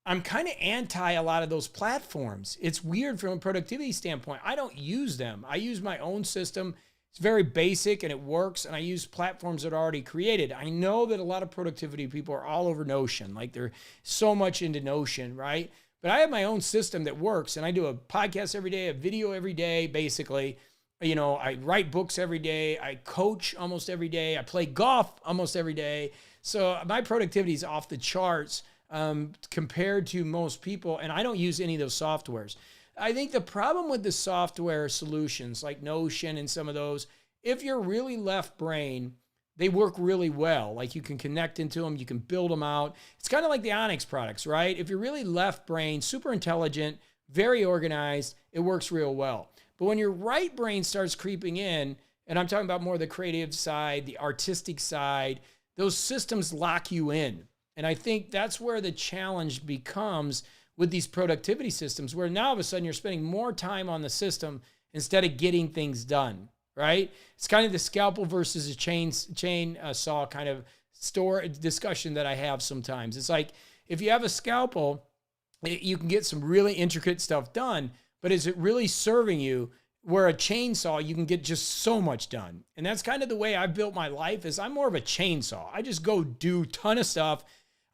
I'm kind of anti a lot of those platforms. It's weird from a productivity standpoint. I don't use them. I use my own system. It's very basic and it works. And I use platforms that are already created. I know that a lot of productivity people are all over Notion. Like they're so much into Notion, right? But I have my own system that works, and I do a podcast every day, a video every day, basically. I write books every day. I coach almost every day. I play golf almost every day. So my productivity is off the charts compared to most people, and I don't use any of those softwares. I think the problem with the software solutions like Notion and some of those, if you're really left brain, they work really well. Like you can connect into them, you can build them out. It's kind of like the Onyx products, right? If you're really left brain, super intelligent, very organized, it works real well. But when your right brain starts creeping in, and I'm talking about more the creative side, the artistic side, those systems lock you in. And I think that's where the challenge becomes with these productivity systems, where now all of a sudden you're spending more time on the system instead of getting things done. Right? It's kind of the scalpel versus a chainsaw kind of discussion that I have sometimes. It's like if you have a scalpel, you can get some really intricate stuff done, but is it really serving you? Where a chainsaw, you can get just so much done. And that's kind of the way I've built my life, is I'm more of a chainsaw. I just go do a ton of stuff.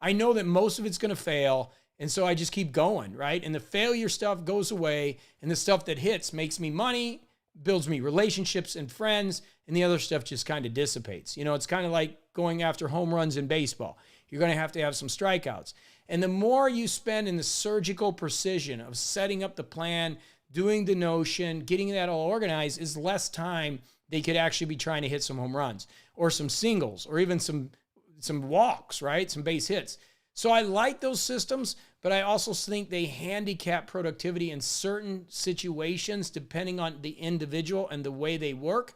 I know that most of it's going to fail, and so I just keep going, right? And the failure stuff goes away, and the stuff that hits makes me money, builds me relationships and friends, and the other stuff just kind of dissipates. It's kind of like going after home runs in baseball. You're going to have some strikeouts. And the more you spend in the surgical precision of setting up the plan, doing the Notion, getting that all organized, is less time they could actually be trying to hit some home runs or some singles or even some walks, right? Some base hits. So I like those systems, but I also think they handicap productivity in certain situations depending on the individual and the way they work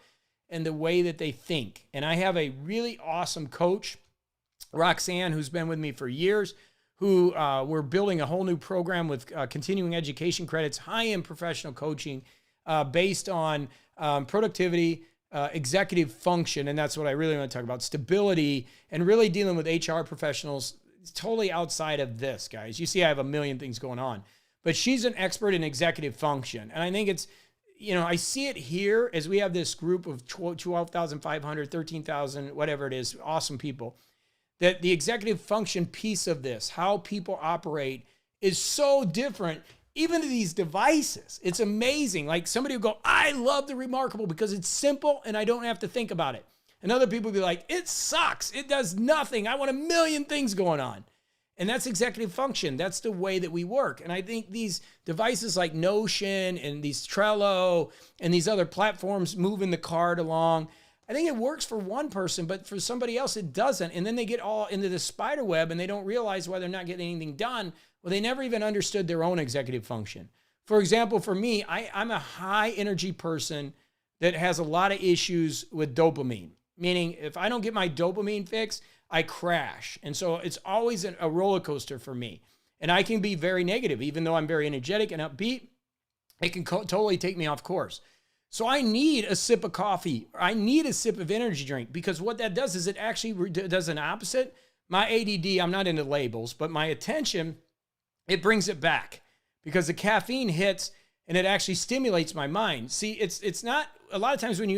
and the way that they think. And I have a really awesome coach Roxanne, who's been with me for years, who we're building a whole new program with continuing education credits, high-end professional coaching based on productivity, executive function, and that's what I really want to talk about, stability, and really dealing with HR professionals. It's totally outside of this, guys. You see, I have a million things going on, but she's an expert in executive function. And I think it's, I see it here as we have this group of 12,500, 13,000, whatever it is, awesome people, that the executive function piece of this, how people operate, is so different. Even to these devices, it's amazing. Like somebody will go, I love the reMarkable because it's simple and I don't have to think about it. And other people will be like, it sucks. It does nothing. I want a million things going on. And that's executive function. That's the way that we work. And I think these devices like Notion and these Trello and these other platforms moving the card along, I think it works for one person, but for somebody else, it doesn't. And then they get all into the spider web and they don't realize why they're not getting anything done. Well, they never even understood their own executive function. For example, for me, I'm a high energy person that has a lot of issues with dopamine, meaning if I don't get my dopamine fix, I crash. And so it's always a roller coaster for me. And I can be very negative, even though I'm very energetic and upbeat, it can totally take me off course. So I need a sip of coffee. I need a sip of energy drink because what that does is it actually does an opposite. My ADD, I'm not into labels, but my attention, it brings it back because the caffeine hits and it actually stimulates my mind. See, it's not a lot of times when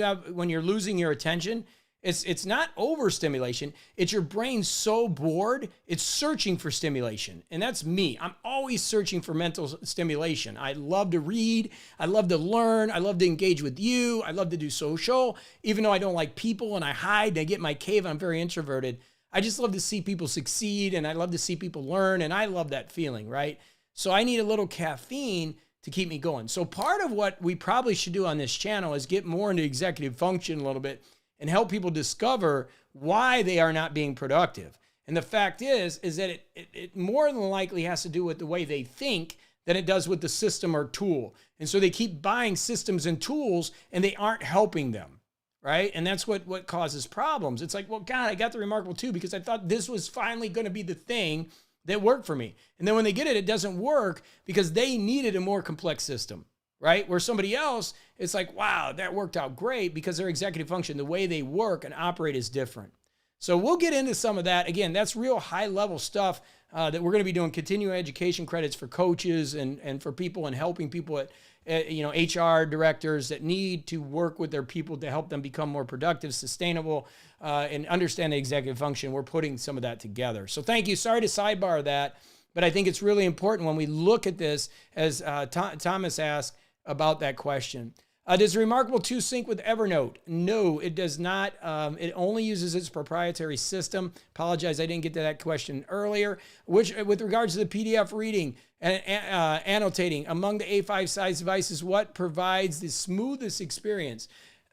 you're losing your attention, it's not overstimulation. It's your brain so bored, it's searching for stimulation. And that's me. I'm always searching for mental stimulation. I love to read. I love to learn. I love to engage with you. I love to do social. Even though I don't like people and I hide and I get in my cave, I'm very introverted. I just love to see people succeed and I love to see people learn. And I love that feeling, right? So I need a little caffeine to keep me going. So part of what we probably should do on this channel is get more into executive function a little bit and help people discover why they are not being productive. And the fact is that it more than likely has to do with the way they think than it does with the system or tool. And so they keep buying systems and tools and they aren't helping them, right? And that's what causes problems. It's like, well, God, I got the reMarkable too because I thought this was finally going to be the thing that worked for me. And then when they get it, it doesn't work because they needed a more complex system. Right? Where somebody else, it's like, wow, that worked out great because their executive function, the way they work and operate is different. So we'll get into some of that. Again, that's real high level stuff that we're going to be doing continuing education credits for coaches and for people and helping people at HR directors that need to work with their people to help them become more productive, sustainable, and understand the executive function. We're putting some of that together. So thank you. Sorry to sidebar that, but I think it's really important when we look at this, as Thomas asked, about that question. Does reMarkable 2 sync with Evernote? No, it does not. It only uses its proprietary system. Apologize, I didn't get to that question earlier. Which, with regards to the PDF reading and annotating among the A5 size devices, what provides the smoothest experience?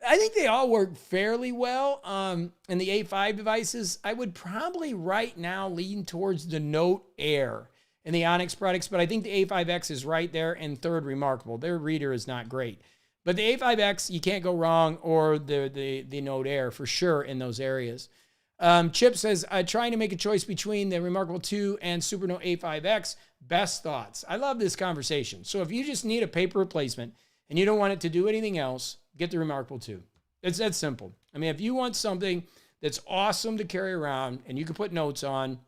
I think they all work fairly well. In the A5 devices, I would probably right now lean towards the Note Air and the Onyx products, but I think the A5X is right there, and third, reMarkable. Their reader is not great. But the A5X, you can't go wrong, or the Note Air for sure in those areas. Chip says, trying to make a choice between the reMarkable 2 and Supernote A5X. Best thoughts. I love this conversation. So if you just need a paper replacement and you don't want it to do anything else, get the reMarkable 2. It's that simple. I mean, if you want something that's awesome to carry around and you can put notes on,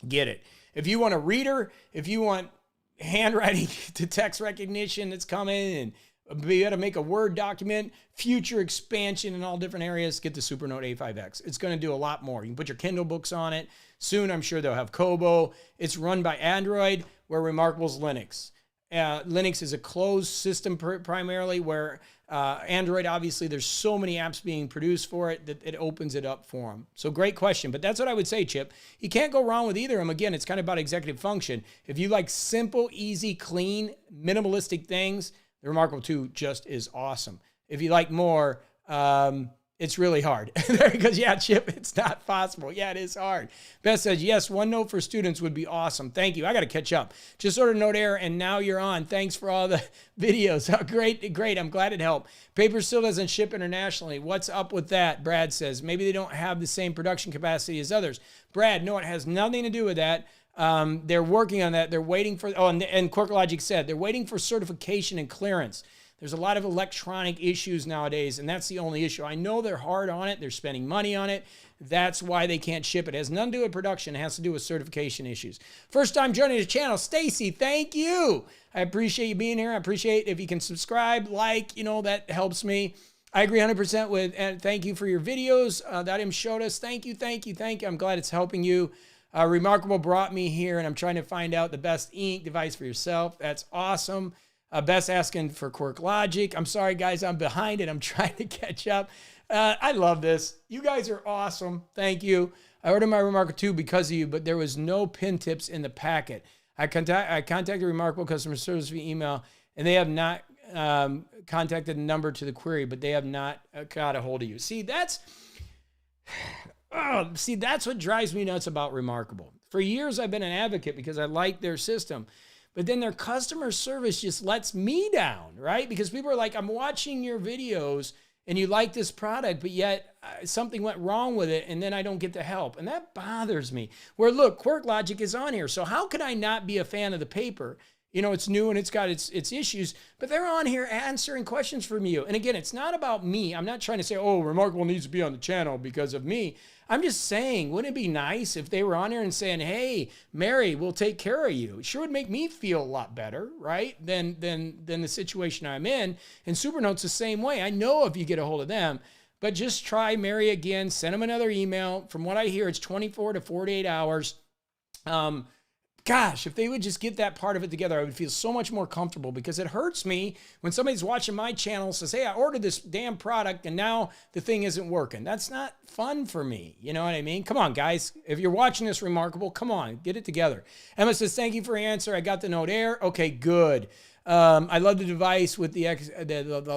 get it. If you want a reader, if you want handwriting to text recognition that's coming and be able to make a Word document, future expansion in all different areas, get the Supernote A5X. It's going to do a lot more. You can put your Kindle books on it. Soon, I'm sure they'll have Kobo. It's run by Android, where reMarkable's Linux. Linux is a closed system primarily, where Android, obviously, there's so many apps being produced for it that it opens it up for them. So great question. But that's what I would say, Chip. You can't go wrong with either of them. Again, it's kind of about executive function. If you like simple, easy, clean, minimalistic things, the reMarkable 2 just is awesome. If you like more, It's really hard. There he goes. Yeah, Chip, it's not possible. Yeah, it is hard. Beth says, yes, OneNote for students would be awesome. Thank you. I got to catch up. Just ordered Note Air, and now you're on. Thanks for all the videos. Oh, great. I'm glad it helped. Paper still doesn't ship internationally. What's up with that? Brad says, maybe they don't have the same production capacity as others. Brad, no, it has nothing to do with that. They're working on that. They're waiting for, and QuarkLogic said, they're waiting for certification and clearance. There's a lot of electronic issues nowadays, and that's the only issue. I know they're hard on it. They're spending money on it. That's why they can't ship it. It has nothing to do with production. It has to do with certification issues. First time joining the channel, Stacy, thank you. I appreciate you being here. I appreciate if you can subscribe, like, that helps me. I agree 100% with, and thank you for your videos that him showed us. Thank you. I'm glad it's helping you. reMarkable brought me here, and I'm trying to find out the best ink device for yourself. That's awesome. Best asking for QuarkLogic. I'm sorry, guys. I'm behind it. I'm trying to catch up. I love this. You guys are awesome. Thank you. I ordered my reMarkable 2 because of you, but there was no pin tips in the packet. I contacted reMarkable customer service via email, and they have not contacted the number to the query, but they have not got a hold of you. See, that's what drives me nuts about reMarkable. For years, I've been an advocate because I like their system. But then their customer service just lets me down, right? Because people are like, I'm watching your videos and you like this product, but yet something went wrong with it and then I don't get the help. And that bothers me. Where look, QuarkLogic is on here. So how could I not be a fan of the paper? It's new and it's got its issues, but they're on here answering questions from you. And again, it's not about me. I'm not trying to say, oh, reMarkable needs to be on the channel because of me. I'm just saying, wouldn't it be nice if they were on here and saying, hey, Mary, we'll take care of you? It sure would make me feel a lot better, right? Than the situation I'm in. And Supernote's the same way. I know if you get a hold of them, but just try Mary again, send them another email. From what I hear, it's 24 to 48 hours. Gosh, if they would just get that part of it together, I would feel so much more comfortable because it hurts me when somebody's watching my channel and says, hey, I ordered this damn product and now the thing isn't working. That's not fun for me. You know what I mean? Come on, guys. If you're watching this reMarkable, come on, get it together. Emma says, thank you for your answer. I got the Note Air. Okay, good. I love the device with the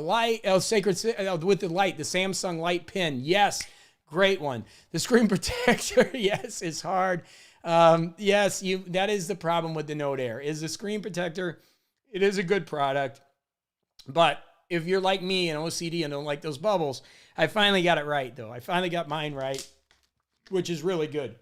light, with the light, the Samsung light pen. Yes, great one. The screen protector, yes, is hard. Yes, that is the problem with the Note Air, is the screen protector. It is a good product, but if you're like me and OCD and don't like those bubbles, I finally got it right though. I finally got mine right, which is really good.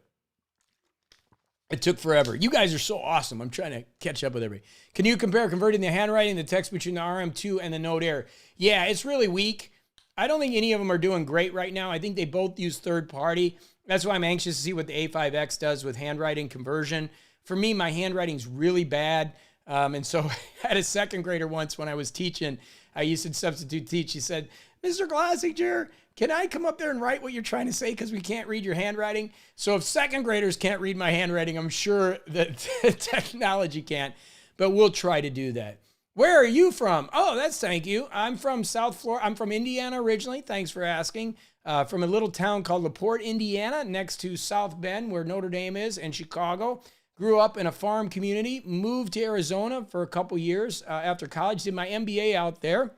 It took forever. You guys are so awesome. I'm trying to catch up with everybody. Can you compare converting the handwriting, the text between the RM2 and the Note Air? Yeah, it's really weak. I don't think any of them are doing great right now. I think they both use third party. That's why I'm anxious to see what the A5X does with handwriting conversion. For me, my handwriting's really bad. And so I had a second grader once when I was teaching. I used to substitute teach. He said, Mr. Glossinger, can I come up there and write what you're trying to say because we can't read your handwriting? So if second graders can't read my handwriting, I'm sure that technology can't. But we'll try to do that. Where are you from? Oh, thank you. I'm from South Florida. I'm from Indiana originally. Thanks for asking. From a little town called LaPorte, Indiana, next to South Bend, where Notre Dame is, and Chicago. Grew up in a farm community. Moved to Arizona for a couple years after college. Did my MBA out there.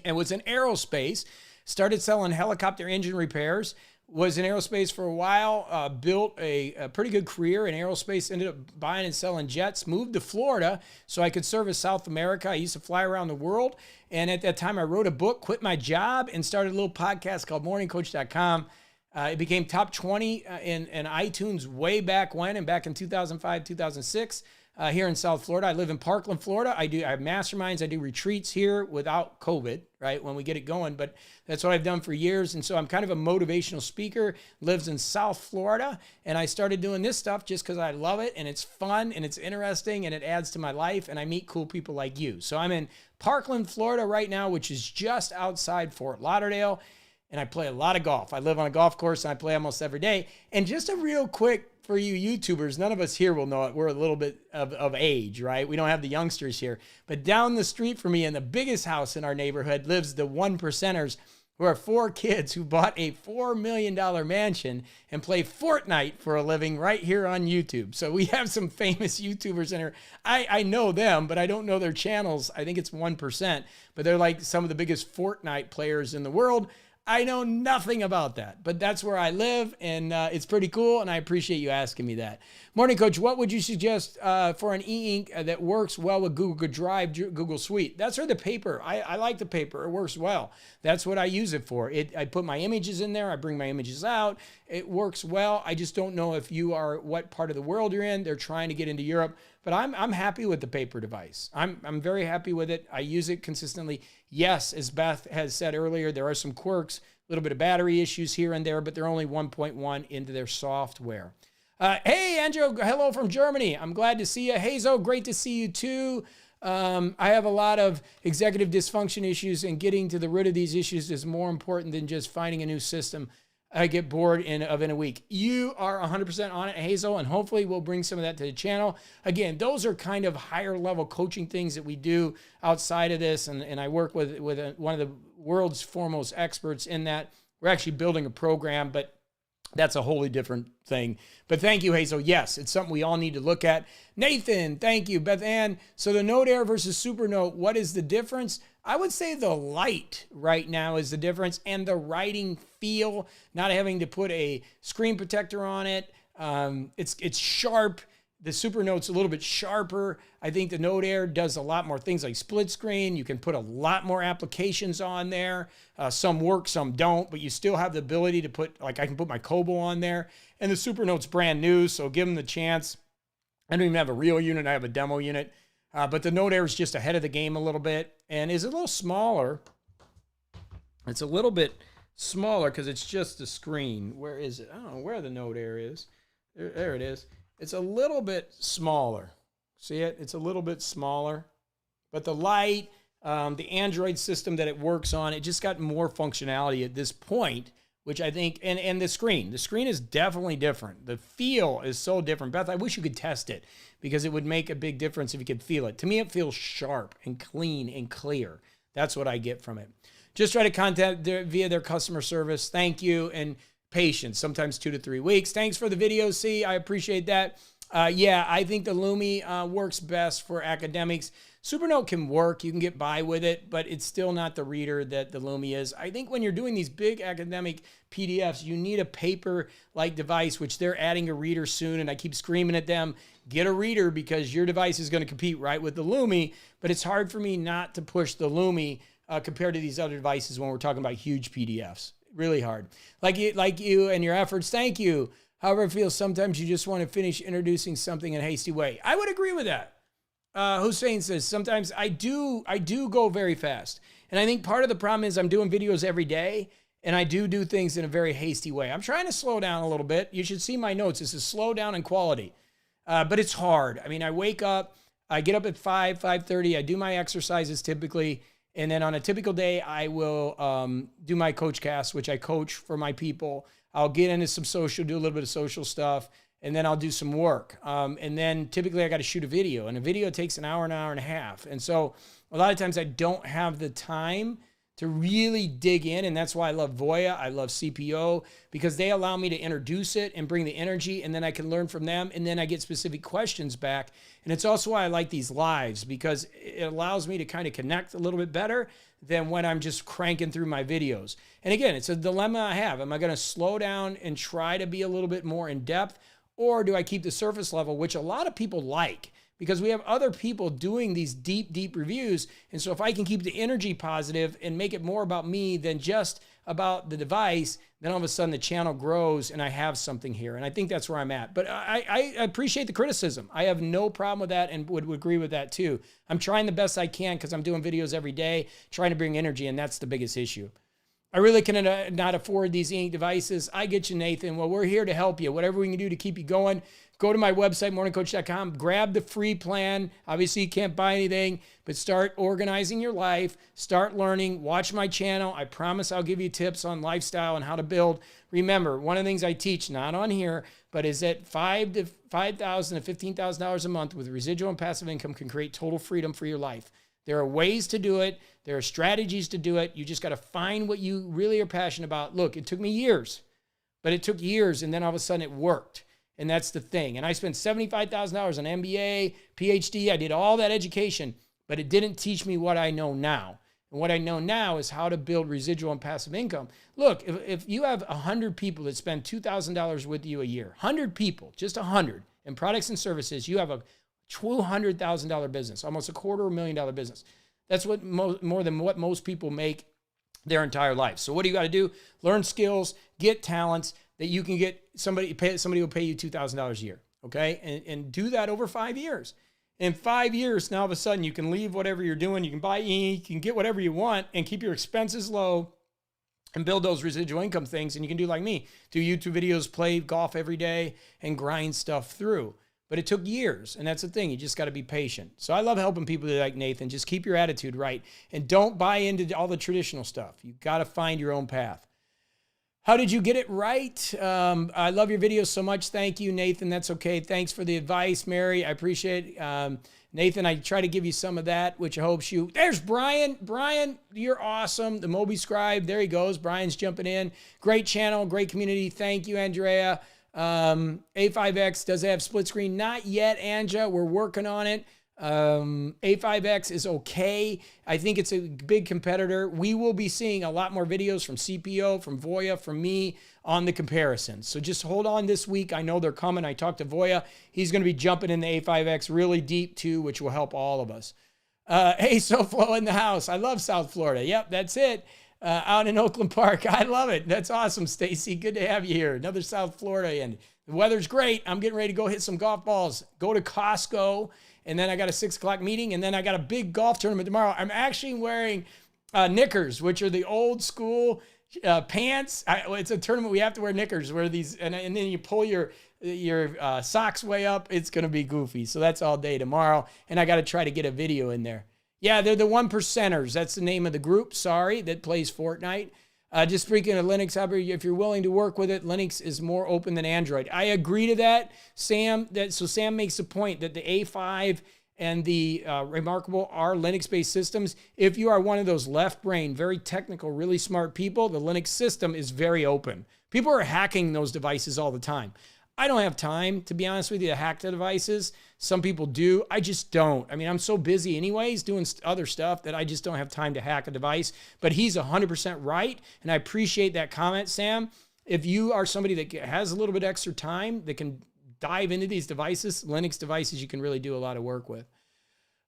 And was in aerospace. Started selling helicopter engine repairs. Was in aerospace for a while, built a pretty good career in aerospace, ended up buying and selling jets, moved to Florida so I could service South America. I used to fly around the world. And at that time, I wrote a book, quit my job, and started a little podcast called morningcoach.com. It became top 20 in iTunes way back when, and back in 2005, 2006. Here in South Florida. I live in Parkland, Florida. I have masterminds. I do retreats here without COVID, right, when we get it going. But that's what I've done for years. And so I'm kind of a motivational speaker, lives in South Florida. And I started doing this stuff just because I love it. And it's fun and it's interesting and it adds to my life. And I meet cool people like you. So I'm in Parkland, Florida right now, which is just outside Fort Lauderdale. And I play a lot of golf. I live on a golf course and I play almost every day. And just a real quick, for you YouTubers, none of us here will know it. We're a little bit of age, right? We don't have the youngsters here. But down the street from me in the biggest house in our neighborhood lives the one percenters, who are 4 kids who bought a $4 million mansion and play Fortnite for a living right here on YouTube. So we have some famous YouTubers in here. I know them, but I don't know their channels. I think it's 1%, but they're like some of the biggest Fortnite players in the world. I know nothing about that, but that's where I live, and it's pretty cool, and I appreciate you asking me that. Morning, Coach. What would you suggest for an e-ink that works well with Google Drive, Google Suite? That's for the paper. I like the paper. It works well. That's what I use it for. I put my images in there. I bring my images out. It works well. I just don't know if you are what part of the world you're in. They're trying to get into Europe, but I'm happy with the paper device. I'm very happy with it. I use it consistently. Yes, as Beth has said earlier, there are some quirks, a little bit of battery issues here and there, but they're only 1.1 into their software. Hey, Andrew, hello from Germany. I'm glad to see you. Hazel, great to see you too. I have a lot of executive dysfunction issues, and getting to the root of these issues is more important than just finding a new system I get bored in a week. You are 100% on it, Hazel, and hopefully we'll bring some of that to the channel. Again, those are kind of higher level coaching things that we do outside of this, and I work with one of the world's foremost experts in that. We're actually building a program, but that's a wholly different thing. But thank you, Hazel. Yes, it's something we all need to look at. Nathan, thank you. Beth Ann, so the Note Air versus Supernote, what is the difference? I would say the light right now is the difference, and the writing feel, not having to put a screen protector on it. It's sharp. The Supernote's a little bit sharper. I think the Note Air does a lot more things like split screen. You can put a lot more applications on there. Some work, some don't, but you still have the ability to put, like I can put my Kobo on there. And the Supernote's brand new, so give them the chance. I don't even have a real unit. I have a demo unit. But the Note Air is just ahead of the game a little bit and is a little smaller. It's a little bit smaller because it's just a screen. Where is it? I don't know where the Note Air is. There it is. It's a little bit smaller. See it? It's a little bit smaller. But the light, the Android system that it works on, it just got more functionality at this point, which I think, and the screen is definitely different. The feel is so different. Beth, I wish you could test it because it would make a big difference if you could feel it. To me, it feels sharp and clean and clear. That's what I get from it. Just try to contact via their customer service. Thank you. And patience, sometimes 2 to 3 weeks. Thanks for the video, C. I appreciate that. Yeah, I think the Lumi works best for academics. Supernote can work. You can get by with it, but it's still not the reader that the Lumi is. I think when you're doing these big academic PDFs, you need a paper-like device, which they're adding a reader soon, and I keep screaming at them, get a reader because your device is going to compete right with the Lumi, but it's hard for me not to push the Lumi compared to these other devices when we're talking about huge PDFs. Really hard. Like you and your efforts, thank you. However, it feels sometimes you just want to finish introducing something in a hasty way. I would agree with that. Hussein says, sometimes I do go very fast. And I think part of the problem is I'm doing videos every day, and I do things in a very hasty way. I'm trying to slow down a little bit. You should see my notes. This is slow down in quality. But it's hard. I mean, I wake up, I get up at 5:30. I do my exercises typically. And then on a typical day, I will do my coach cast, which I coach for my people. I'll get into some social, do a little bit of social stuff, and then I'll do some work. And then typically I got to shoot a video, and a video takes an hour and a half. And so a lot of times I don't have the time to really dig in, and that's why I love Voya, I love CPO, because they allow me to introduce it and bring the energy, and then I can learn from them, and then I get specific questions back. And it's also why I like these lives, because it allows me to kind of connect a little bit better than when I'm just cranking through my videos. And again, it's a dilemma I have. Am I going to slow down and try to be a little bit more in depth, or do I keep the surface level, which a lot of people like? Because we have other people doing these deep reviews. And so if I can keep the energy positive and make it more about me than just about the device, then all of a sudden the channel grows and I have something here. And I think that's where I'm at. But I appreciate the criticism. I have no problem with that and would agree with that too. I'm trying the best I can because I'm doing videos every day, trying to bring energy, and that's the biggest issue. I really cannot afford these ink devices. I get you, Nathan. Well, we're here to help you. Whatever we can do to keep you going, go to my website, morningcoach.com. Grab the free plan. Obviously, you can't buy anything, but start organizing your life. Start learning. Watch my channel. I promise I'll give you tips on lifestyle and how to build. Remember, one of the things I teach, not on here, but is that $5,000 to $15,000 a month with residual and passive income can create total freedom for your life. There are ways to do it. There are strategies to do it. You just got to find what you really are passionate about. Look, it took me years, but it took years, and then all of a sudden it worked. And that's the thing. And I spent $75,000 on MBA, PhD. I did all that education, but it didn't teach me what I know now. And what I know now is how to build residual and passive income. Look, if you have 100 people that spend $2,000 with you a year, 100 people, just 100, in products and services, you have a $200,000 business, almost $250,000 business. That's what more than what most people make their entire life. So what do you got to do? Learn skills, get talents that you can get somebody will pay you $2,000 a year. Okay. And do that over 5 years. In 5 years, now all of a sudden you can leave whatever you're doing. You can buy, you can get whatever you want and keep your expenses low and build those residual income things. And you can do like me, do YouTube videos, play golf every day and grind stuff through. But it took years, and that's the thing. You just got to be patient. So I love helping people like Nathan. Just keep your attitude right, and don't buy into all the traditional stuff. You got to find your own path. How did you get it right? I love your videos so much. Thank you, Nathan. That's okay. Thanks for the advice, Mary. I appreciate it. Nathan, I try to give you some of that, which hopes you. There's Brian. Brian, you're awesome. The Moby Scribe. There he goes. Brian's jumping in. Great channel, great community. Thank you, Andrea. A5X does it have split screen? Not yet, Anja. We're working on it. A5X is okay. I think it's a big competitor. We will be seeing a lot more videos from CPO, from Voya, from me on the comparisons. So just hold on this week. I know they're coming. I talked to Voya. He's going to be jumping in the A5X really deep too, which will help all of us. Hey, SoFlo in the house. I love South Florida. Yep, that's it. Out in Oakland Park. I love it. That's awesome, Stacy. Good to have you here. Another South Florida, and the weather's great. I'm getting ready to go hit some golf balls, go to Costco, and then I got a 6 o'clock meeting, and then I got a big golf tournament tomorrow. I'm actually wearing knickers, which are the old school pants. It's a tournament. We have to wear knickers, wear these, and then you pull your socks way up. It's going to be goofy. So that's all day tomorrow, and I got to try to get a video in there. Yeah, they're the 1%ers. That's the name of the group, sorry, that plays Fortnite. Just speaking of Linux, if you're willing to work with it, Linux is more open than Android. I agree to that, Sam. So Sam makes the point that the A5 and the reMarkable are Linux-based systems. If you are one of those left brain, very technical, really smart people, the Linux system is very open. People are hacking those devices all the time. I don't have time, to be honest with you, to hack the devices. Some people do. I just don't. I mean, I'm so busy anyways doing other stuff that I just don't have time to hack a device. But he's 100% right, and I appreciate that comment, Sam. If you are somebody that has a little bit extra time that can dive into these devices, Linux devices, you can really do a lot of work with.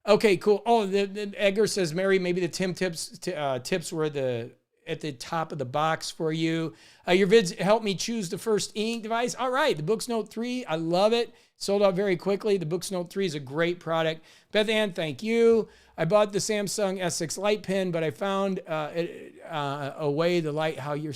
Okay, cool. Oh, the Edgar says, Mary, maybe the Tim tips were at the top of the box for you. Your vids helped me choose the first e-ink device. All right, the Books Note 3, I love it. Sold out very quickly. The Books Note 3 is a great product. Beth Ann, thank you. I bought the Samsung S6 light pen, but I found a way to light how you're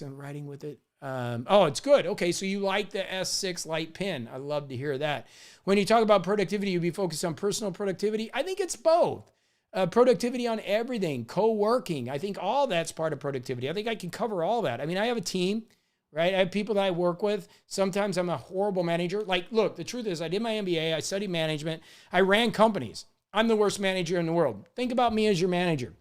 writing with it. Oh, it's good. Okay, so you like the S6 light pen. I love to hear that. When you talk about productivity, you be focused on personal productivity. I think it's both. Productivity on everything, co-working. I think all that's part of productivity. I think I can cover all that. I mean, I have a team, right? I have people that I work with. Sometimes I'm a horrible manager. Like, look, the truth is I did my MBA. I studied management. I ran companies. I'm the worst manager in the world. Think about me as your manager.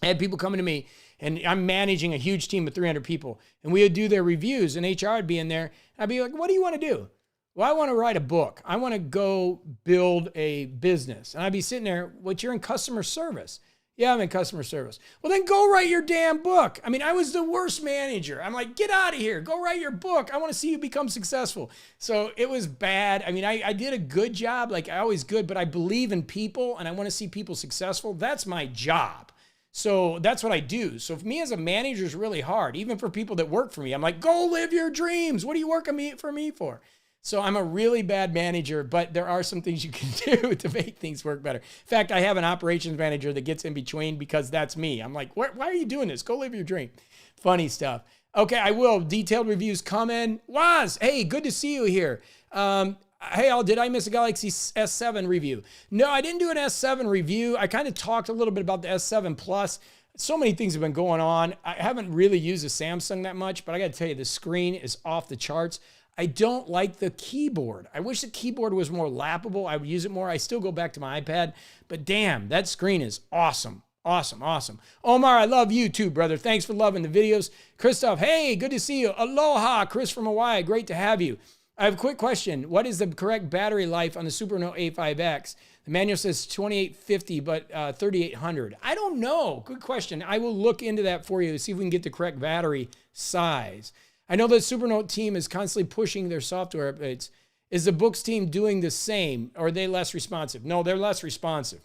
I had people coming to me, and I'm managing a huge team of 300 people, and we would do their reviews, and HR would be in there. I'd be like, what do you want to do? Well, I want to write a book. I want to go build a business. And I'd be sitting there, well, you're in customer service. Yeah, I'm in customer service. Well, then go write your damn book. I mean, I was the worst manager. I'm like, get out of here. Go write your book. I want to see you become successful. So it was bad. I mean, I did a good job, like I always good, but I believe in people and I want to see people successful. That's my job. So that's what I do. So for me as a manager is really hard, even for people that work for me. I'm like, go live your dreams. What are you working for me for? So I'm a really bad manager, but there are some things you can do to make things work better. In fact, I have an operations manager that gets in between because that's me. I'm like, why are you doing this? Go live your dream. Funny stuff. Okay, I will. Detailed reviews coming. Waz, hey, good to see you here. Hey, did I miss a Galaxy S7 review? No, I didn't do an S7 review. I kind of talked a little bit about the S7 Plus. So many things have been going on. I haven't really used a Samsung that much, but I got to tell you, the screen is off the charts. I don't like the keyboard. I wish the keyboard was more lappable. I would use it more. I still go back to my iPad, but damn, that screen is awesome. Awesome, awesome. Omar, I love you too, brother. Thanks for loving the videos. Christoph, hey, good to see you. Aloha, Chris from Hawaii. Great to have you. I have a quick question. What is the correct battery life on the Supernote A5X? The manual says 2850, but 3800. I don't know. Good question. I will look into that for you to see if we can get the correct battery size. I know the Supernote team is constantly pushing their software updates. Is the books team doing the same? Or are they less responsive? No, they're less responsive.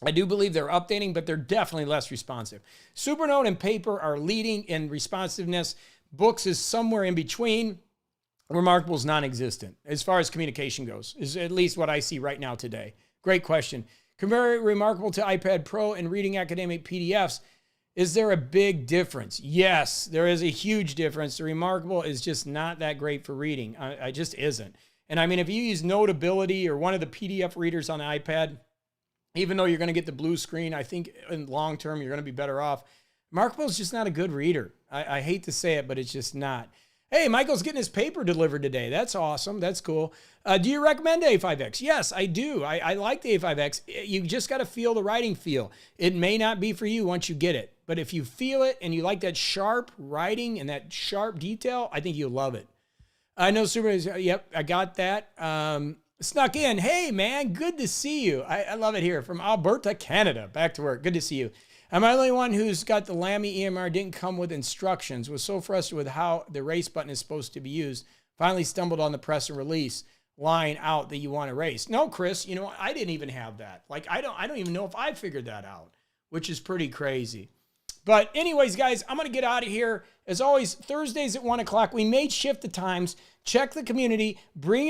I do believe they're updating, but they're definitely less responsive. Supernote and paper are leading in responsiveness. Books is somewhere in between. reMarkable is non-existent as far as communication goes, is at least what I see right now today. Great question. Compare reMarkable to iPad Pro and reading academic PDFs. Is there a big difference? Yes, there is a huge difference. The reMarkable is just not that great for reading. I just isn't. And I mean, if you use Notability or one of the PDF readers on the iPad, even though you're going to get the blue screen, I think in long term, you're going to be better off. reMarkable is just not a good reader. I hate to say it, but it's just not. Hey, Michael's getting his paper delivered today. That's awesome. That's cool. Do you recommend A5X? Yes, I do. I like the A5X. You just got to feel the writing feel. It may not be for you once you get it, but if you feel it and you like that sharp writing and that sharp detail, I think you'll love it. I know yep, I got that. Snuck in. Hey, man, good to see you. I love it here from Alberta, Canada. Back to work. Good to see you. I'm the only one who's got the Lamy EMR, didn't come with instructions. Was so frustrated with how the erase button is supposed to be used. Finally stumbled on the press and release line out that you want to erase. No, Chris, you know, I didn't even have that. Like, I don't even know if I figured that out, which is pretty crazy. But anyways, guys, I'm going to get out of here. As always, Thursdays at 1 o'clock. We may shift the times. Check the community. Bring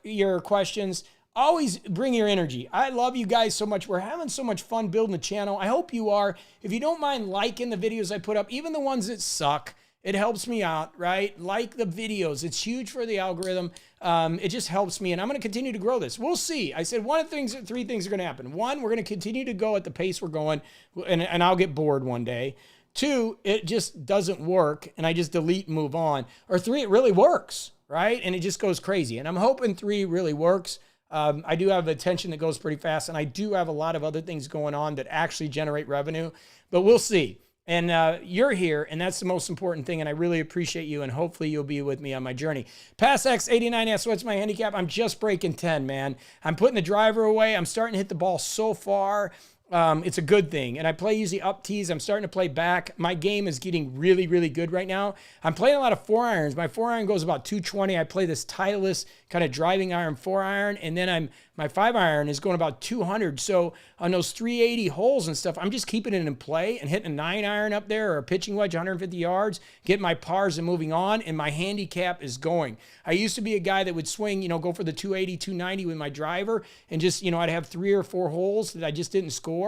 your questions. Always bring your energy. I love you guys so much. We're having so much fun building the channel. I hope you are. If you don't mind liking the videos I put up, even the ones that suck, it helps me out, right? Like the videos. It's huge for the algorithm. It just helps me, and I'm going to continue to grow this. We'll see. I said three things are going to happen. One, we're going to continue to go at the pace we're going, and I'll get bored one day. Two, it just doesn't work, and I just delete and move on. Or three, it really works, right? And it just goes crazy. And I'm hoping three really works. I do have attention that goes pretty fast, and I do have a lot of other things going on that actually generate revenue, but we'll see. And you're here, and that's the most important thing, and I really appreciate you, and hopefully you'll be with me on my journey. Pass X89S, what's my handicap? I'm just breaking 10, man. I'm putting the driver away. I'm starting to hit the ball so far. It's a good thing. And I play usually up tees. I'm starting to play back. My game is getting really, really good right now. I'm playing a lot of 4-irons. My 4-iron goes about 220. I play this Stylus kind of driving iron 4-iron. And then my 5-iron is going about 200. So on those 380 holes and stuff, I'm just keeping it in play and hitting a 9-iron up there or a pitching wedge 150 yards, getting my pars and moving on. And my handicap is going. I used to be a guy that would swing, go for the 280, 290 with my driver. And just, I'd have 3 or 4 holes that I just didn't score.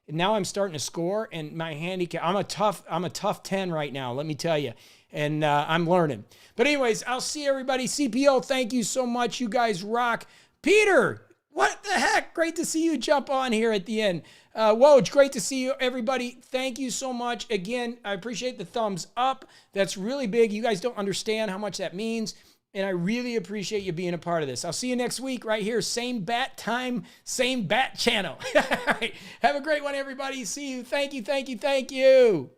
And now I'm starting to score, and my handicap, I'm a tough 10 right now, let me tell you. And I'm learning. But anyways, I'll see everybody. CPO, thank you so much. You guys rock. Peter, what the heck? Great to see you jump on here at the end. Woj, great to see you, everybody. Thank you so much. Again, I appreciate the thumbs up. That's really big. You guys don't understand how much that means. And I really appreciate you being a part of this. I'll see you next week right here. Same bat time, same bat channel. All right. Have a great one, everybody. See you. Thank you, thank you, thank you.